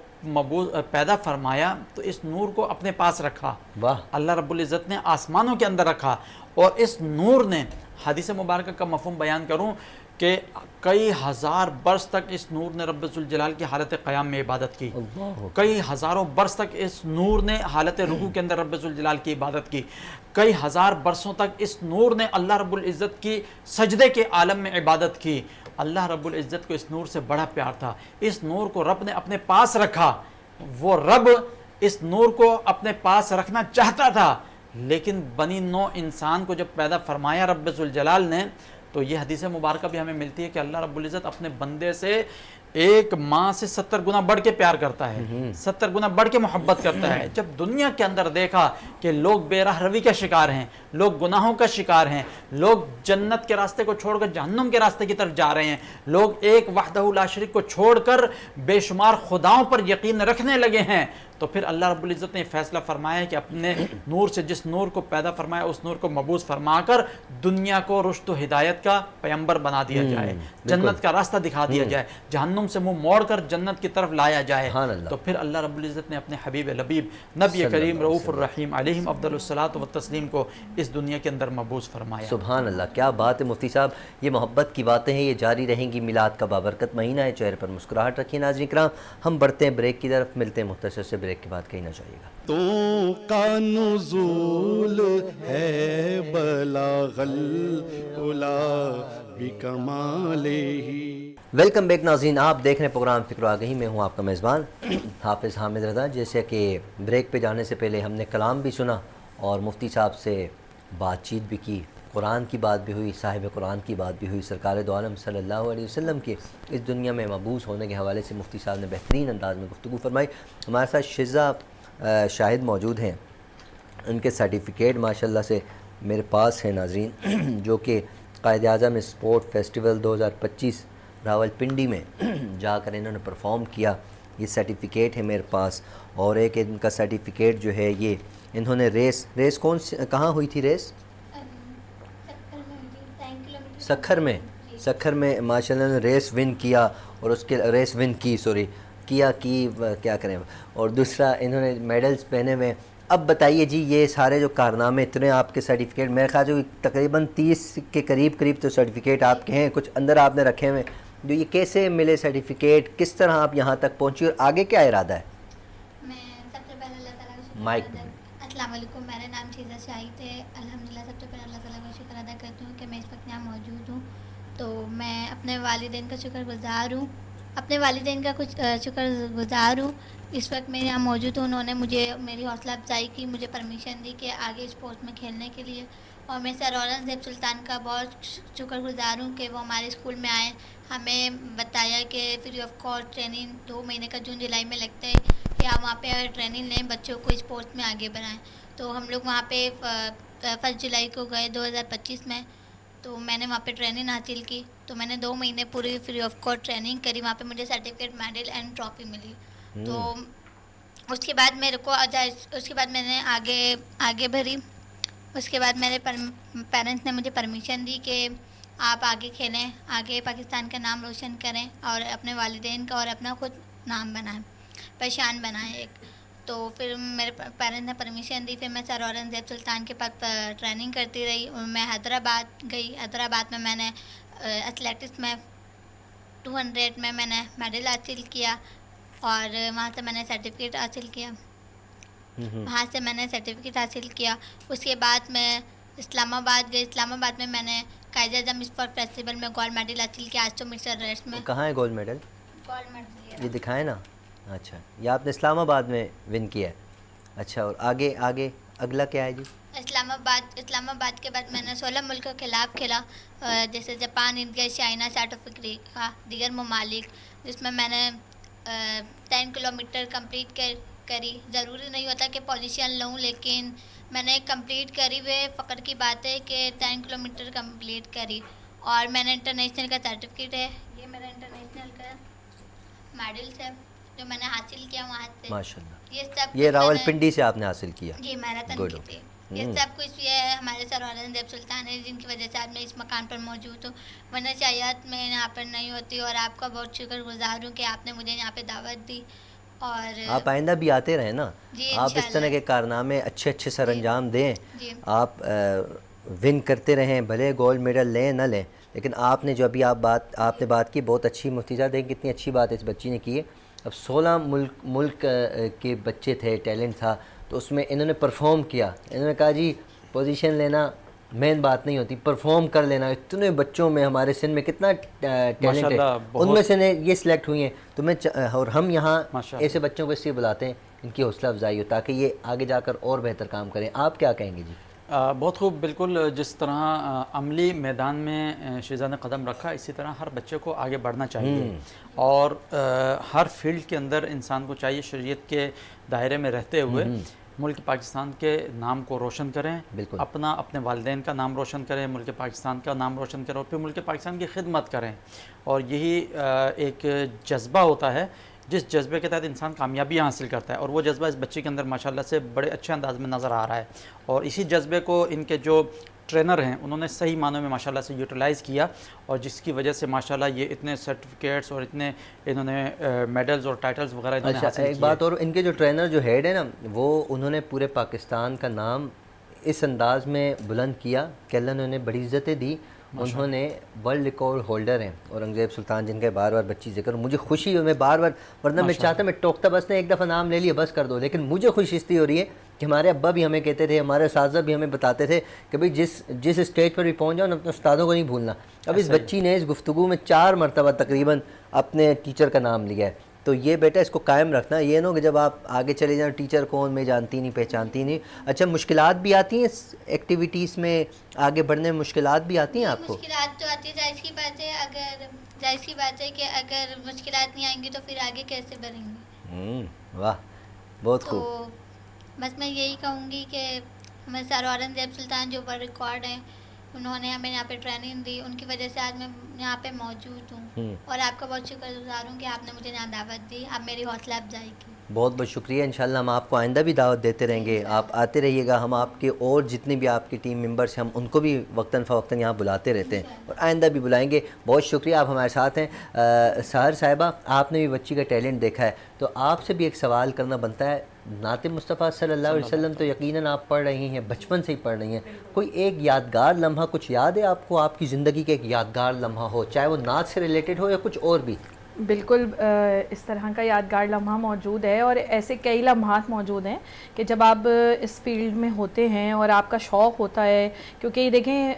پیدا فرمایا تو اس نور کو اپنے پاس رکھا، اللہ رب العزت نے آسمانوں کے اندر رکھا، اور اس نور نے، حدیث مبارکہ کا مفہوم بیان کروں کہ کئی ہزار برس تک اس نور نے رب ذوالجلال کی حالت قیام میں عبادت کی، کئی ہزاروں برس تک اس نور نے حالت رکوع کے اندر رب ذوالجلال کی عبادت کی، کئی ہزار برسوں تک اس نور نے اللہ رب العزت کی سجدے کے عالم میں عبادت کی۔ اللہ رب العزت کو اس نور سے بڑا پیار تھا، اس نور کو رب نے اپنے پاس رکھا، وہ رب اس نور کو اپنے پاس رکھنا چاہتا تھا، لیکن بنی نوع انسان کو جب پیدا فرمایا رب ذوالجلال نے، تو یہ حدیث مبارکہ بھی ہمیں ملتی ہے کہ اللہ رب العزت اپنے بندے سے ایک ماں سے 70 گنا بڑھ کے پیار کرتا ہے، 70 گنا بڑھ کے محبت کرتا ہے۔ جب دنیا کے اندر دیکھا کہ لوگ بے راہ روی کا شکار ہیں، لوگ گناہوں کا شکار ہیں، لوگ جنت کے راستے کو چھوڑ کر جہنم کے راستے کی طرف جا رہے ہیں، لوگ ایک وحدہ لا شریک کو چھوڑ کر بے شمار خداؤں پر یقین رکھنے لگے ہیں، تو پھر اللہ رب العزت نے یہ فیصلہ فرمایا ہے کہ اپنے نور سے جس نور کو پیدا فرمایا اس نور کو مبعوث فرما کر دنیا کو رشد و ہدایت کا پیمبر بنا دیا جائے، جنت کا راستہ دکھا دیا جائے، جہنم سے منہ موڑ کر جنت کی طرف لایا جائے۔ تو پھر اللہ رب العزت نے اپنے حبیب لبیب نبی کریم رؤوف الرحیم علیہم افضل الصلاۃ والتسلیم کو اس دنیا کے اندر مبعوث فرمایا۔ سبحان اللہ، کیا بات ہے مفتی صاحب، یہ محبت کی باتیں ہیں، یہ جاری رہیں گی۔ میلاد کا بابرکت مہینہ ہے، چہرے پر مسکراہٹ رکھیے۔ ناظرین کرام، ہم بڑھتے ہیں بریک کی طرف، ملتے ہیں مختصر سے بریک کے بعد، کہیں نہ جائیے گا۔ تو کا نزول ہے بلاغ العلا بکمالہ۔ ویلکم بیک ناظرین، آپ دیکھ رہے ہیں پروگرام فکر و آگہی میں ہوں آپ کا میزبان حافظ حامد رضا۔ جیسے کہ بریک پہ جانے سے پہلے ہم نے کلام بھی سنا اور مفتی صاحب سے بات چیت بھی کی، قرآن کی بات بھی ہوئی، صاحب قرآن کی بات بھی ہوئی، سرکار دو عالم صلی اللہ علیہ وسلم کے اس دنیا میں مبعوث ہونے کے حوالے سے مفتی صاحب نے بہترین انداز میں گفتگو فرمائی۔ ہمارے ساتھ شزا شاہد موجود ہیں، ان کے سرٹیفکیٹ ماشاءاللہ سے میرے پاس ہیں ناظرین، جو کہ قائد اعظم اسپورٹ فیسٹیول 2025 راول پنڈی میں جا کر انہوں نے پرفارم کیا، یہ سرٹیفکیٹ ہے میرے پاس۔ اور ایک ان کا سرٹیفکیٹ جو ہے یہ انہوں نے ریس کہاں ہوئی تھی ریس؟ سکھر میں ماشاءاللہ نے ریس ون کیا، اور اس کے ریس ون کی کیا کریں، اور دوسرا انہوں نے میڈلز پہنے ہوئے۔ اب بتائیے جی، یہ سارے جو کارنامے اتنے آپ کے سرٹیفکیٹ، میرے خیال جو تقریباً 30 کے قریب تو سرٹیفکیٹ آپ کے ہیں، کچھ اندر آپ نے رکھے ہوئے، جو یہ کیسے ملے سرٹیفکیٹ، کس طرح آپ یہاں تک پہنچی، اور آگے کیا ارادہ ہے؟ میں سب سے پہلے اللہ تعالیٰ کا شکر مائک ادا السلام علیکم، میرا نام شیزا شاہد ہے۔ الحمدللہ سب سے پہلے اللہ تعالیٰ کا شکر ادا کرتی ہوں کہ میں اس وقت یہاں موجود ہوں۔ تو میں اپنے والدین کا شکر گزار ہوں، اس وقت میں یہاں موجود ہوں۔ انہوں نے مجھے میری حوصلہ افزائی کی، مجھے پرمیشن دی کہ آگے اسپورٹس میں کھیلنے کے لیے، اور میں سر اورنگزیب سلطان کا بہت شکر گزار ہوں کہ وہ ہمارے اسکول میں آئے، ہمیں بتایا کہ فری آف کاسٹ ٹریننگ 2 مہینے کا جون جولائی میں لگتا ہے کہ آپ وہاں پہ ٹریننگ لیں، بچوں کو اسپورٹس میں آگے بڑھائیں۔ تو ہم لوگ وہاں پہ 1 جولائی کو گئے 2025 میں، تو میں نے وہاں پہ ٹریننگ حاصل کی۔ تو میں نے 2 مہینے پوری فری آف کاسٹ ٹریننگ کری، وہاں پہ مجھے سرٹیفکیٹ، میڈل اینڈ ٹرافی ملی۔ تو اس کے بعد میں نے آگے بڑھی۔ اس کے بعد میرے پیرنٹس نے مجھے پرمیشن دی کہ آپ آگے کھیلیں، آگے پاکستان کا نام روشن کریں، اور اپنے والدین کا اور اپنا خود نام بنائیں، پہچان بنائیں ایک۔ تو پھر میرے پیرنٹس نے پرمیشن دی، پھر میں سر اورنگزیب سلطان کے پاس ٹریننگ کرتی رہی۔ میں حیدرآباد گئی، حیدرآباد میں نے ایتھلیٹکس میں 200 میں نے میڈل حاصل کیا، اور وہاں سے میں نے سرٹیفکیٹ حاصل کیا۔ اس کے بعد میں اسلام آباد گئی، اسلام آباد میں نے قائد اعظم اسپورٹ فیسٹیول میں گولڈ میڈل حاصل کیا 800 میٹر ریس میں۔ کہاں ہے گولڈ میڈل؟ یہ دکھائیں نا۔ اچھا، یہ آپ نے اسلام آباد میں ون کیا ہے۔ اچھا، اور آگے اگلا کیا ہے جی؟ اسلام آباد کے بعد میں نے 16 ملک کے خلاف کھیلا، جیسے Japan, India, China, South Africa, دیگر ممالک، جس میں نے 10 کلومیٹر کمپلیٹ کری۔ ضروری نہیں ہوتا کہ پوزیشن لوں، لیکن میں نے کمپلیٹ کری ہوئے، فخر کی بات ہے کہ 10 کلومیٹر کمپلیٹ کری۔ اور میں نے انٹرنیشنل کا سرٹیفکیٹ ہے، یہ میرا انٹرنیشنل کا میڈلس ہے جو میں نے حاصل کیا وہاں سے ماشاءاللہ۔ یہ راول پنڈی سے آپ نے حاصل کیا؟ جی، میراتھن کی تھی۔ یہ سب کچھ یہ ہے ہمارے سر اورنگزیب سلطان ہے، جن کی وجہ سے آج میں اس مقام پر موجود ہوں، ورنہ شاید میں یہاں پر نہیں ہوتی۔ اور آپ کا بہت شکر گزار ہوں کہ آپ نے مجھے یہاں پہ دعوت دی، اور آپ آئندہ بھی آتے رہیں نا۔ آپ اس طرح کے کارنامے اچھے سر انجام دیں، آپ ون کرتے رہیں، بھلے گولڈ میڈل لیں نہ لیں، لیکن آپ نے جو ابھی آپ نے بات کی بہت اچھی، مفتی صاحب دیکھیں کتنی اچھی بات اس بچی نے کی ہے. اب 16 ملک کے بچے تھے، ٹیلنٹ تھا، تو اس میں انہوں نے پرفارم کیا. انہوں نے کہا جی پوزیشن لینا مین بات نہیں ہوتی، پرفارم کر لینا. اتنے بچوں میں ہمارے سندھ میں کتنا ٹیلنٹ ہے، ان میں سے یہ سلیکٹ ہوئی ہیں. تو میں اور ہم یہاں ایسے بچوں کو اس لیے بلاتے ہیں ان کی حوصلہ افزائی ہو تاکہ یہ آگے جا کر اور بہتر کام کریں. آپ کیا کہیں گے جی؟ بہت خوب. بالکل جس طرح عملی میدان میں شیزا نے قدم رکھا، اسی طرح ہر بچے کو آگے بڑھنا چاہیے، اور ہر فیلڈ کے اندر انسان کو چاہیے شریعت کے دائرے میں رہتے ہوئے ملک پاکستان کے نام کو روشن کریں، اپنے والدین کا نام روشن کریں، ملک پاکستان کا نام روشن کریں، اور پھر ملک پاکستان کی خدمت کریں. اور یہی ایک جذبہ ہوتا ہے جس جذبے کے تحت انسان کامیابیاں حاصل کرتا ہے، اور وہ جذبہ اس بچے کے اندر ماشاءاللہ سے بڑے اچھے انداز میں نظر آ رہا ہے. اور اسی جذبے کو ان کے جو ٹرینر ہیں انہوں نے صحیح معنوں میں ماشاءاللہ سے یوٹیلائز کیا، اور جس کی وجہ سے ماشاءاللہ یہ اتنے سرٹیفکیٹس اور اتنے انہوں نے میڈلز اور ٹائٹلز وغیرہ انہوں نے حاصل کیے. ایک بات اور، ان کے جو ٹرینر جو ہیڈ ہے نا، وہ انہوں نے پورے پاکستان کا نام اس انداز میں بلند کیا کہ اللہ نے انہیں بڑی عزتیں دی. انہوں نے ورلڈ ریکارڈ ہولڈر ہیں اورنگزیب سلطان، جن کا بار بار بچی ذکر. مجھے خوشی ہوئی، میں بار بار، ورنہ میں چاہتا میں ٹوکتا بس نے ایک دفعہ نام لے لیا بس کر دو، لیکن مجھے خوشی اس لیے ہو رہی ہے کہ ہمارے ابا بھی ہمیں کہتے تھے، ہمارے اساتذہ بھی ہمیں بتاتے تھے کہ بھئی جس اسٹیج پر بھی پہنچ جاؤ نا اپنے استادوں کو نہیں بھولنا. اب اس بچی نے اس گفتگو میں 4 مرتبہ تقریباً اپنے ٹیچر کا نام لیا ہے. تو یہ بیٹا اس کو قائم رکھنا، یہ نہ ہو کہ جب آپ آگے چلے جائیں ٹیچر کون میں جانتی نہیں پہچانتی نہیں. اچھا مشکلات بھی آتی ہیں اس ایکٹیویٹیز میں آگے بڑھنے میں؟ مشکلات بھی آتی ہیں آپ کو؟ مشکلات تو آتی ہے، ظاہر سی بات ہے کہ اگر مشکلات نہیں آئیں گی تو پھر آگے کیسے بڑھیں گے. واہ بہت خوب. تو بس میں یہی کہوں گی کہ ہمیں سر اورنگزیب سلطان جو ورلڈ ریکارڈ ہیں انہوں نے ہمیں یہاں پہ ٹریننگ دی، ان کی وجہ سے آج میں یہاں پہ موجود ہوں، اور آپ کا بہت شکر گزار ہوں کہ آپ نے مجھے یہاں دعوت دی، آپ میری حوصلہ افزائی کی. بہت بہت شکریہ. انشاءاللہ ہم آپ کو آئندہ بھی دعوت دیتے رہیں گے، آپ آتے رہیے گا. ہم آپ کے اور جتنے بھی آپ کے ٹیم ممبرس ہیں ہم ان کو بھی وقتاً فوقتاً یہاں بلاتے رہتے ہیں، اور آئندہ بھی بلائیں گے. بہت شکریہ، آپ ہمارے ساتھ ہیں. سحر صاحبہ، آپ نے بھی بچی کا ٹیلنٹ دیکھا ہے، تو آپ سے بھی ایک سوال کرنا بنتا ہے. نعت مصطفیٰ صلی اللہ علیہ وسلم تو یقیناً آپ پڑھ رہی ہیں، بچپن سے ہی پڑھ رہی ہیں. کوئی ایک یادگار لمحہ کچھ یاد ہے آپ کو، آپ کی زندگی کا ایک یادگار لمحہ ہو، چاہے وہ نعت سے ریلیٹڈ ہو یا کچھ اور بھی؟ بالکل اس طرح کا یادگار لمحہ موجود ہے، اور ایسے کئی لمحات موجود ہیں کہ جب آپ اس فیلڈ میں ہوتے ہیں اور آپ کا شوق ہوتا ہے. کیونکہ دیکھیں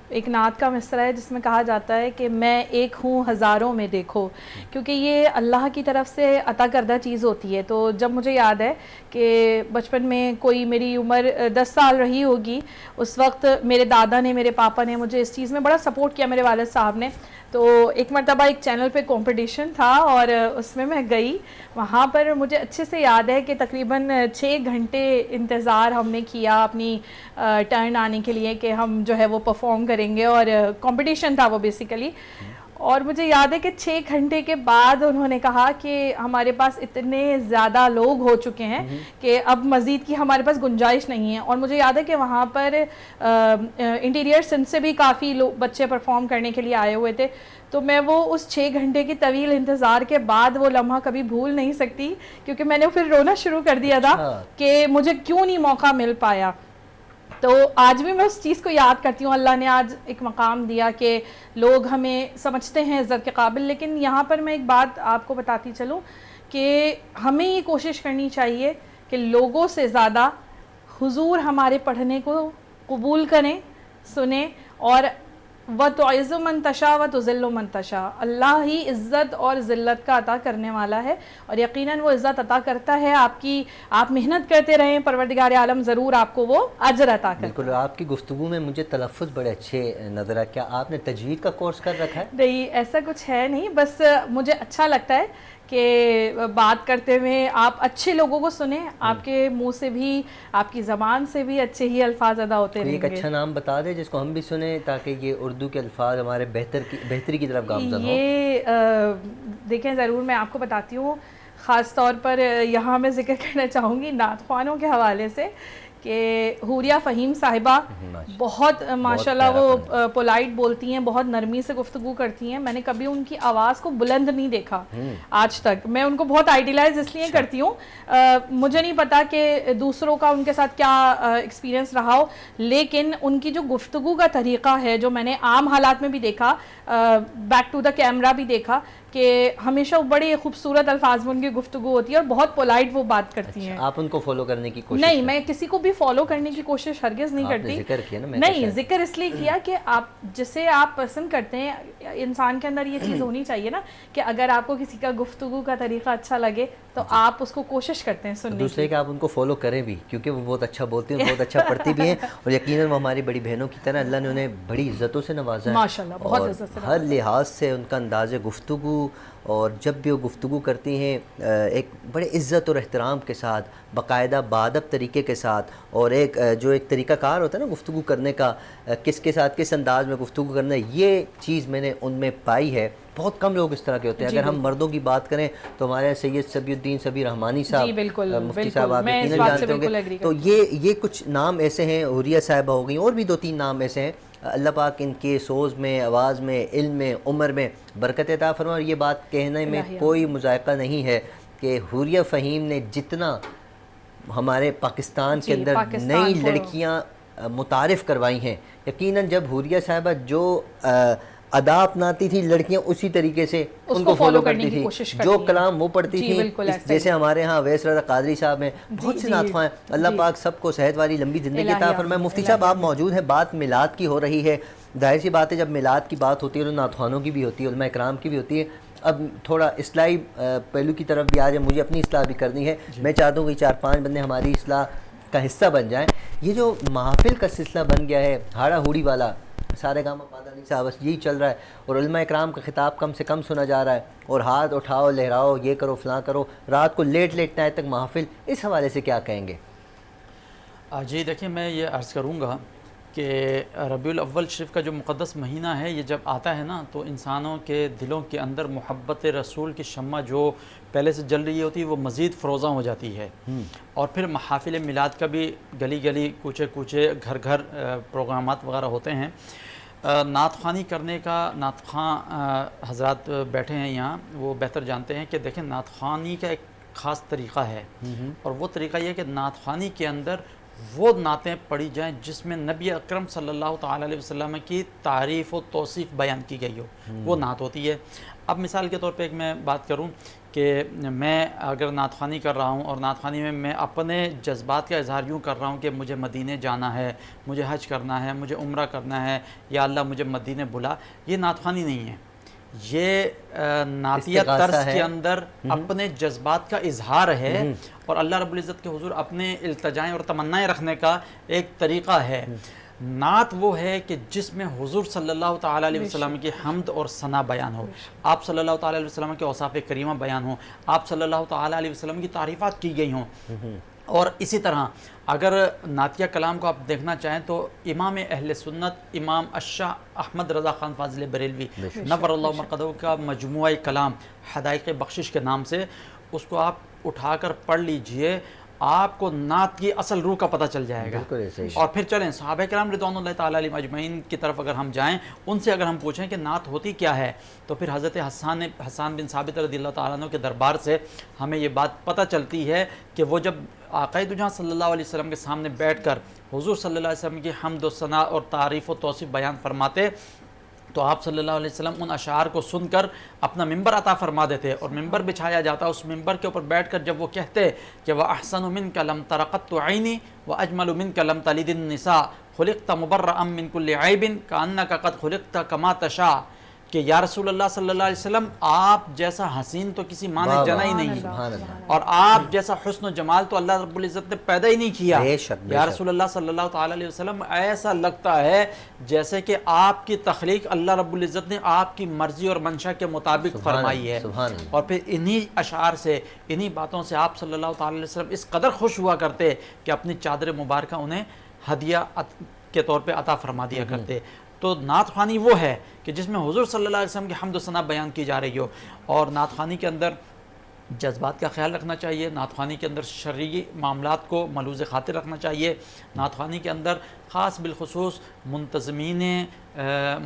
ایک نعت کا مصرع ہے جس میں کہا جاتا ہے کہ میں ایک ہوں ہزاروں میں دیکھو، کیونکہ یہ اللہ کی طرف سے عطا کردہ چیز ہوتی ہے. تو جب مجھے یاد ہے کہ بچپن میں کوئی میری عمر 10 سال رہی ہوگی، اس وقت میرے دادا نے، میرے پاپا نے مجھے اس چیز میں بڑا سپورٹ کیا، میرے والد صاحب نے. تو ایک مرتبہ ایک چینل پہ کمپٹیشن تھا اور اس میں گئی. وہاں پر مجھے اچھے سے یاد ہے کہ تقریباً 6 گھنٹے انتظار ہم نے کیا اپنی ٹرن آنے کے لیے کہ ہم جو ہے وہ پرفارم کریں گے، اور کمپٹیشن تھا وہ بیسیکلی. اور مجھے یاد ہے کہ 6 گھنٹے کے بعد انہوں نے کہا کہ ہمارے پاس اتنے زیادہ لوگ ہو چکے ہیں کہ اب مزید کی ہمارے پاس گنجائش نہیں ہے. اور مجھے یاد ہے کہ وہاں پر انٹیریئر سندھ سے بھی کافی بچے پرفارم کرنے کے لیے آئے ہوئے تھے. تو میں وہ اس 6 گھنٹے کی طویل انتظار کے بعد وہ لمحہ کبھی بھول نہیں سکتی، کیونکہ میں نے پھر رونا شروع کر دیا تھا کہ مجھے کیوں نہیں موقع مل پایا. تو آج بھی میں اس چیز کو یاد کرتی ہوں. اللہ نے آج ایک مقام دیا کہ لوگ ہمیں سمجھتے ہیں عزت کے قابل. لیکن یہاں پر میں ایک بات آپ کو بتاتی چلوں کہ ہمیں یہ کوشش کرنی چاہیے کہ لوگوں سے زیادہ حضور ہمارے پڑھنے کو قبول کریں، سنیں. اور وَتُعِزُّ مَن تَشَاءُ وَتُذِلُّ مَن تَشَاءُ، اللہ ہی عزت اور ذلت کا عطا کرنے والا ہے، اور یقیناً وہ عزت عطا کرتا ہے. آپ محنت کرتے رہیں، پروردگار عالم ضرور آپ کو وہ اجر عطا کرے. بالکل. آپ کی گفتگو میں مجھے تلفظ بڑے اچھے نظر آئے. کیا آپ نے تجوید کا کورس کر رکھا ہے؟ نہیں، ایسا کچھ ہے نہیں، بس مجھے اچھا لگتا ہے کہ بات کرتے ہوئے آپ اچھے لوگوں کو سنیں، آپ کے منہ سے بھی، آپ کی زبان سے بھی اچھے ہی الفاظ ادا ہوتے رہیں گے. ایک اچھا نام بتا دیں جس کو ہم بھی سنیں تاکہ یہ اردو کے الفاظ ہمارے بہتری کی طرف گامزن ہوں. یہ دیکھیں ضرور میں آپ کو بتاتی ہوں. خاص طور پر یہاں میں ذکر کرنا چاہوں گی نعت خوانوں کے حوالے سے کہ حوریہ فہیم صاحبہ بہت ماشاءاللہ وہ پولائٹ بولتی ہیں, بہت نرمی سے گفتگو کرتی ہیں. میں نے کبھی ان کی آواز کو بلند نہیں دیکھا آج تک. میں ان کو بہت آئیڈیلائز اس لیے کرتی ہوں, مجھے نہیں پتا کہ دوسروں کا ان کے ساتھ کیا ایکسپیرینس رہا ہو, لیکن ان کی جو گفتگو کا طریقہ ہے, جو میں نے عام حالات میں بھی دیکھا, بیک ٹو دا کیمرہ بھی دیکھا, کہ ہمیشہ بڑے خوبصورت الفاظ میں ان کی گفتگو ہوتی ہے اور بہت پولائٹ وہ بات کرتی ہیں. آپ ان کو فالو کرنے کی کوشش؟ نہیں, میں کسی کو بھی فالو کرنے کی کوشش ہرگز نہیں کرتی. ذکر کیا نا, نہیں, ذکر اس لیے کیا کہ آپ جسے آپ پسند کرتے ہیں, انسان کے اندر یہ چیز ہونی چاہیے نا کہ اگر آپ کو کسی کا گفتگو کا طریقہ اچھا لگے تو آپ اس کو کوشش کرتے ہیں سننے کی. دوسرے کہ آپ ان کو فالو کریں بھی, کیونکہ وہ بہت اچھا بولتی ہیں, بہت اچھا پڑھتی بھی ہیں, اور یقیناً وہ ہماری بڑی بہنوں کی طرح اللہ نے انہیں بڑی عزتوں سے نوازا ہے ماشاءاللہ, بہت عزت سے. ہر لحاظ سے ان کا انداز گفتگو, اور جب بھی وہ گفتگو کرتی ہیں ایک بڑے عزت اور احترام کے ساتھ, باقاعدہ بادب طریقے کے ساتھ, اور ایک جو ایک طریقہ کار ہوتا ہے نا گفتگو کرنے کا, کس کے ساتھ کس انداز میں گفتگو کرنا ہے, یہ چیز میں نے ان میں پائی ہے. بہت کم لوگ اس طرح کے ہوتے ہیں. اگر ہم مردوں کی بات کریں تو ہمارے سید صبی الدین صبی رحمانی صاحب, مفتی صاحب آپ یقیناً جانتے ہوں گے. تو یہ کچھ نام ایسے ہیں, حوریہ صاحبہ ہو گئی, اور بھی 2-3 نام ایسے ہیں. اللہ پاک ان کے سوز میں, آواز میں, علم میں, عمر میں برکت عطا فرمائے. اور یہ بات کہنے میں کوئی مذائقہ نہیں ہے کہ حوریہ فہیم نے جتنا ہمارے پاکستان کے اندر نئی لڑکیاں متعارف کروائی ہیں, یقیناً جب حوریہ صاحبہ جو ادا اپناتی تھی, لڑکیاں اسی طریقے سے ان کو فالو کرتی تھی. جو کلام وہ پڑھتی تھی, جیسے ہمارے ہاں اویس رضا قادری صاحب ہیں, بہت سے نعت خواں ہیں. اللہ پاک سب کو صحت والی لمبی زندگی عطا فرمائے. مفتی صاحب آپ موجود ہیں, بات میلاد کی ہو رہی ہے. ظاہر سی بات ہے جب میلاد کی بات ہوتی ہے تو نعت خوانوں کی بھی ہوتی ہے, علماء کرام کی بھی ہوتی ہے. اب تھوڑا اصلاحی پہلو کی طرف بھی آ جائے, مجھے اپنی اصلاح بھی کرنی ہے. میں چاہتا ہوں کہ 4-5 بندے ہماری اصلاح کا حصہ بن جائیں. یہ جو محافل کا سلسلہ بن گیا ہے, ہاڑا ہوڑی والا, سارے گاما پادانی صاحب, بس یہی چل رہا ہے, اور علماء اکرام کا خطاب کم سے کم سنا جا رہا ہے, اور ہاتھ اٹھاؤ, لہراؤ, یہ کرو, فلاں کرو, رات کو لیٹ نائٹ تک محافل. اس حوالے سے کیا کہیں گے؟ جی دیکھیں, میں یہ عرض کروں گا کہ ربیع الاول شریف کا جو مقدس مہینہ ہے, یہ جب آتا ہے نا تو انسانوں کے دلوں کے اندر محبت رسول کی شمع جو پہلے سے جل رہی ہوتی ہے وہ مزید فروزاں ہو جاتی ہے. اور پھر محافل میلاد کا بھی گلی گلی, کوچے کوچے, گھر گھر پروگرامات وغیرہ ہوتے ہیں. نعت خوانی کرنے کا, نعت خواں حضرات بیٹھے ہیں یہاں, وہ بہتر جانتے ہیں کہ دیکھیں نعت خوانی کا ایک خاص طریقہ ہے, اور وہ طریقہ یہ ہے کہ نعت خوانی کے اندر وہ نعتیں پڑھی جائیں جس میں نبی اکرم صلی اللہ تعالیٰ علیہ وسلم کی تعریف و توصیف بیان کی گئی ہو, وہ نعت ہوتی ہے. اب مثال کے طور پہ ایک میں بات کروں کہ میں اگر نعت خوانی کر رہا ہوں, اور نعت خوانی میں اپنے جذبات کا اظہار یوں کر رہا ہوں کہ مجھے مدینے جانا ہے, مجھے حج کرنا ہے, مجھے عمرہ کرنا ہے, یا اللہ مجھے مدینے بلا, یہ نعت خوانی نہیں ہے. یہ نعتیہ طرز کے اندر اپنے جذبات کا اظہار ہے, اور اللہ رب العزت کے حضور اپنے التجائیں اور تمنائیں رکھنے کا ایک طریقہ ہے. نعت وہ ہے کہ جس میں حضور صلی اللہ تعالیٰ علیہ وسلم کی حمد اور ثنا بیان ہو, آپ صلی اللہ تعالیٰ علیہ وسلم کے اوصاف کریمہ بیان ہو, آپ صلی اللہ تعالیٰ علیہ وسلم کی تعریفات کی گئی ہوں. اور اسی طرح اگر نعتیہ کلام کو آپ دیکھنا چاہیں تو امام اہل سنت امام الشاہ احمد رضا خان فاضل بریلوی نور اللہ مرقدہ کا مجموعہ کلام حدائق بخشش کے نام سے, اس کو آپ اٹھا کر پڑھ لیجئے, آپ کو نعت کی اصل روح کا پتہ چل جائے گا. اور پھر چلیں صحابہ کرام رضوان اللہ تعالیٰ علیہم اجمعین کی طرف اگر ہم جائیں, ان سے اگر ہم پوچھیں کہ نعت ہوتی کیا ہے, تو پھر حضرت حسان بن ثابت رضی اللہ تعالیٰ عنہ کے دربار سے ہمیں یہ بات پتہ چلتی ہے کہ وہ جب آقائے دو جہاں صلی اللہ علیہ وسلم کے سامنے بیٹھ کر حضور صلی اللہ علیہ وسلم کی حمد و ثنا اور تعریف و توصیف بیان فرماتے, تو آپ صلی اللہ علیہ وسلم ان اشعار کو سن کر اپنا ممبر عطا فرما دیتے, اور ممبر بچھایا جاتا. اس ممبر کے اوپر بیٹھ کر جب وہ کہتے کہ وَأَحْسَنُ مِنْكَ لَمْ تَرَقَتُ عَيْنِي وَأَجْمَلُ مِنْكَ لَمْ تَلِدِ النِّسَاء خُلِقْتَ مُبَرَّأً مِنْ كُلِّ عَيْبٍ كَأَنَّكَ قَدْ خُلِقْتَ كَمَا تَشَاءُ, کہ یا رسول اللہ صلی اللہ علیہ وسلم آپ جیسا حسین تو کسی ماں نے جنا ہی نہیں, اور آپ جیسا حسن و جمال تو اللہ رب العزت نے پیدا ہی نہیں کیا. یا رسول اللہ صلی اللہ تعالیٰ علیہ وسلم ایسا لگتا ہے جیسے کہ آپ کی تخلیق اللہ رب العزت نے آپ کی مرضی اور منشا کے مطابق فرمائی ہے. اور پھر انہی اشعار سے, انہی باتوں سے آپ صلی اللہ تعالیٰ علیہ وسلم اس قدر خوش ہوا کرتے کہ اپنی چادر مبارکہ انہیں ہدیہ کے طور پہ عطا فرما دیا کرتے. تو نعت خوانی وہ ہے کہ جس میں حضور صلی اللہ علیہ وسلم کی حمد و ثنا بیان کی جا رہی ہو, اور نعت خوانی کے اندر جذبات کا خیال رکھنا چاہیے، نعت خوانی کے اندر شرعی معاملات کو ملوز خاطر رکھنا چاہیے، نعت خوانی کے اندر خاص بالخصوص منتظمین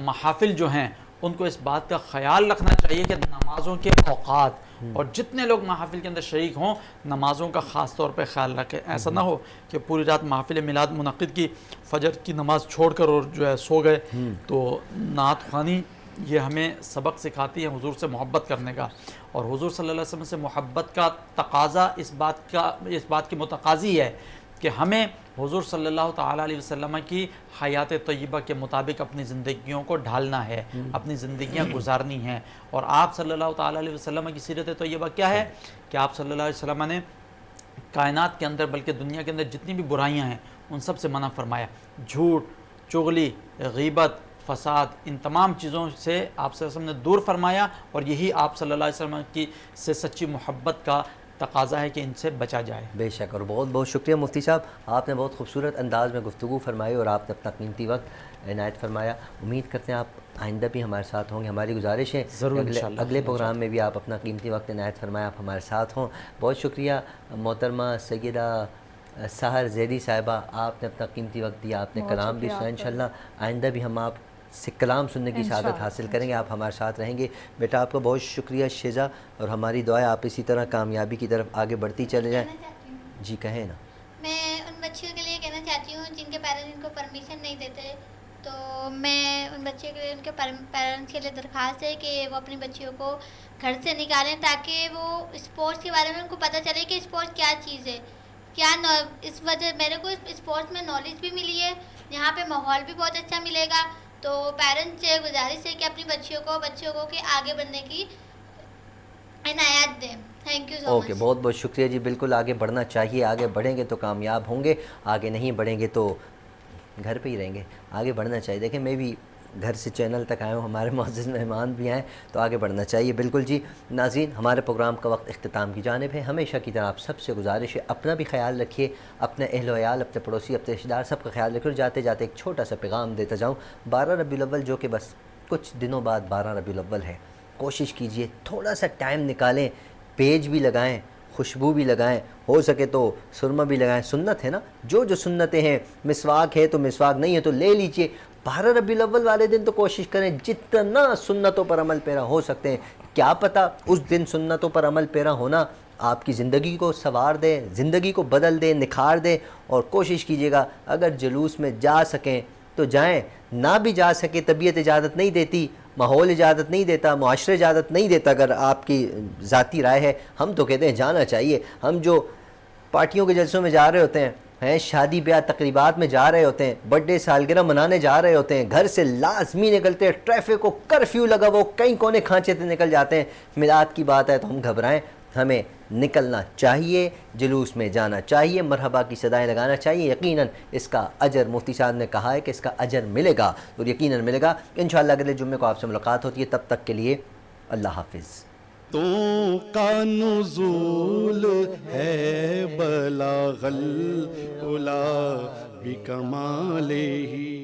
محافل جو ہیں ان کو اس بات کا خیال رکھنا چاہیے کہ نمازوں کے اوقات اور جتنے لوگ محافل کے اندر شریک ہوں نمازوں کا خاص طور پہ خیال رکھیں. ایسا نہ ہو کہ پوری رات محافل میلاد منعقد کی، فجر کی نماز چھوڑ کر اور جو ہے سو گئے. تو نعت خوانی یہ ہمیں سبق سکھاتی ہے حضور سے محبت کرنے کا، اور حضور صلی اللہ علیہ وسلم سے محبت کا تقاضا اس بات کی متقاضی ہے کہ ہمیں حضور صلی اللہ تعالیٰ علیہ وسلم کی حیات طیبہ کے مطابق اپنی زندگیوں کو ڈھالنا ہے، اپنی زندگیاں گزارنی ہیں. اور آپ صلی اللہ تعالیٰ علیہ وسلم کی سیرت طیبہ کیا ہے کہ آپ صلی اللہ علیہ وسلم نے کائنات کے اندر بلکہ دنیا کے اندر جتنی بھی برائیاں ہیں ان سب سے منع فرمایا. جھوٹ، چغلی، غیبت، فساد، ان تمام چیزوں سے آپ صلی اللہ علیہ وسلم نے دور فرمایا، اور یہی آپ صلی اللہ علیہ وسلم کی سے سچی محبت کا تقاضا ہے کہ ان سے بچا جائے. بے شک، اور بہت بہت شکریہ مفتی صاحب، آپ نے بہت خوبصورت انداز میں گفتگو فرمائی اور آپ نے اپنا قیمتی وقت عنایت فرمایا. امید کرتے ہیں آپ آئندہ بھی ہمارے ساتھ ہوں گے. ہماری گزارش ہے ضرور کہ انشاءاللہ اگلے پروگرام میں بھی آپ اپنا قیمتی وقت عنایت فرمائیں، آپ ہمارے ساتھ ہوں. بہت شکریہ محترمہ سیدہ سحر زیدی صاحبہ، آپ نے اپنا قیمتی وقت دیا، آپ نے بہت کلام بھی شکریہ سنا. آپ کا. انشاءاللہ آئندہ بھی ہم آپ سے کلام سننے کی سعادت انشاءاللہ، حاصل کریں گے، آپ ہمارے ساتھ رہیں گے. بیٹا آپ کا بہت شکریہ شیزا، اور ہماری دعا ہے آپ اسی طرح کامیابی کی طرف آگے بڑھتی چلے جائیں. کہنا چاہتی ہوں، جی کہیں نا. میں ان بچیوں کے لیے کہنا چاہتی ہوں جن کے پیرنٹس ان کو پرمیشن نہیں دیتے، تو میں ان بچیوں کے لیے ان کے پیرنٹس کے لیے درخواست ہے کہ وہ اپنی بچیوں کو گھر سے نکالیں تاکہ وہ اسپورٹس کے بارے میں ان کو پتہ چلے کہ اسپورٹس کیا چیز ہے. اس وجہ میرے کو اسپورٹس میں نالج بھی ملی ہے، یہاں پہ ماحول بھی بہت اچھا ملے گا. تو پیرنٹس سے گزارش ہے کہ اپنی بچیوں کو کہ آگے بڑھنے کی عنایت دیں. تھینک یو سو اوکے، مچ. بہت بہت شکریہ جی. بالکل آگے بڑھنا چاہیے، آگے بڑھیں گے تو کامیاب ہوں گے، آگے نہیں بڑھیں گے تو گھر پہ ہی رہیں گے. آگے بڑھنا چاہیے. دیکھیں میں بھی گھر سے چینل تک آیا ہوں، ہمارے معزز مہمان بھی آئیں، تو آگے بڑھنا چاہیے. بالکل جی. ناظرین، ہمارے پروگرام کا وقت اختتام کی جانب ہے. ہمیشہ کی طرح آپ سب سے گزارش ہے اپنا بھی خیال رکھیے، اپنے اہل و عیال، اپنے پڑوسی، اپنے رشتہ دار سب کا خیال رکھیے. اور جاتے جاتے ایک چھوٹا سا پیغام دیتا جاؤں. 12 ربیع الاول جو کہ بس کچھ دنوں بعد 12 ربیع الاول ہے، کوشش کیجئے تھوڑا سا ٹائم نکالیں، پیج بھی لگائیں، خوشبو بھی لگائیں، ہو سکے تو سرما بھی لگائیں. سنت ہے نا، جو سنتیں ہیں، مسواک ہے تو مسواک، نہیں ہے تو لے لیجئے. 12 ربیع الاول والے دن تو کوشش کریں جتنا سنتوں پر عمل پیرا ہو سکتے ہیں. کیا پتہ اس دن سنتوں پر عمل پیرا ہونا آپ کی زندگی کو سنوار دے، زندگی کو بدل دے، نکھار دے. اور کوشش کیجئے گا اگر جلوس میں جا سکیں تو جائیں، نہ بھی جا سکے، طبیعت اجازت نہیں دیتی، ماحول اجازت نہیں دیتا، معاشرے اجازت نہیں دیتا، اگر آپ کی ذاتی رائے ہے، ہم تو کہتے ہیں جانا چاہیے. ہم جو پارٹیوں کے جلسوں میں جا رہے ہوتے ہیں، شادی بیاہ تقریبات میں جا رہے ہوتے ہیں، برتھ ڈے سالگرہ منانے جا رہے ہوتے ہیں، گھر سے لازمی نکلتے ہیں، ٹریفک کو کرفیو لگا وہ کئی کونے کھانچے سے نکل جاتے ہیں. میلاد کی بات ہے تو ہم گھبرائیں، ہمیں نکلنا چاہیے، جلوس میں جانا چاہیے، مرحبا کی صدائیں لگانا چاہیے. یقیناً اس کا اجر مفتی صاحب نے کہا ہے کہ اس کا اجر ملے گا، اور یقیناً ملے گا. انشاءاللہ اگلے جمعے کو آپ سے ملاقات ہوتی ہے. تب تک کے لیے اللہ حافظ. تو کا نزول ہے بلاغ العلا بکمالہ.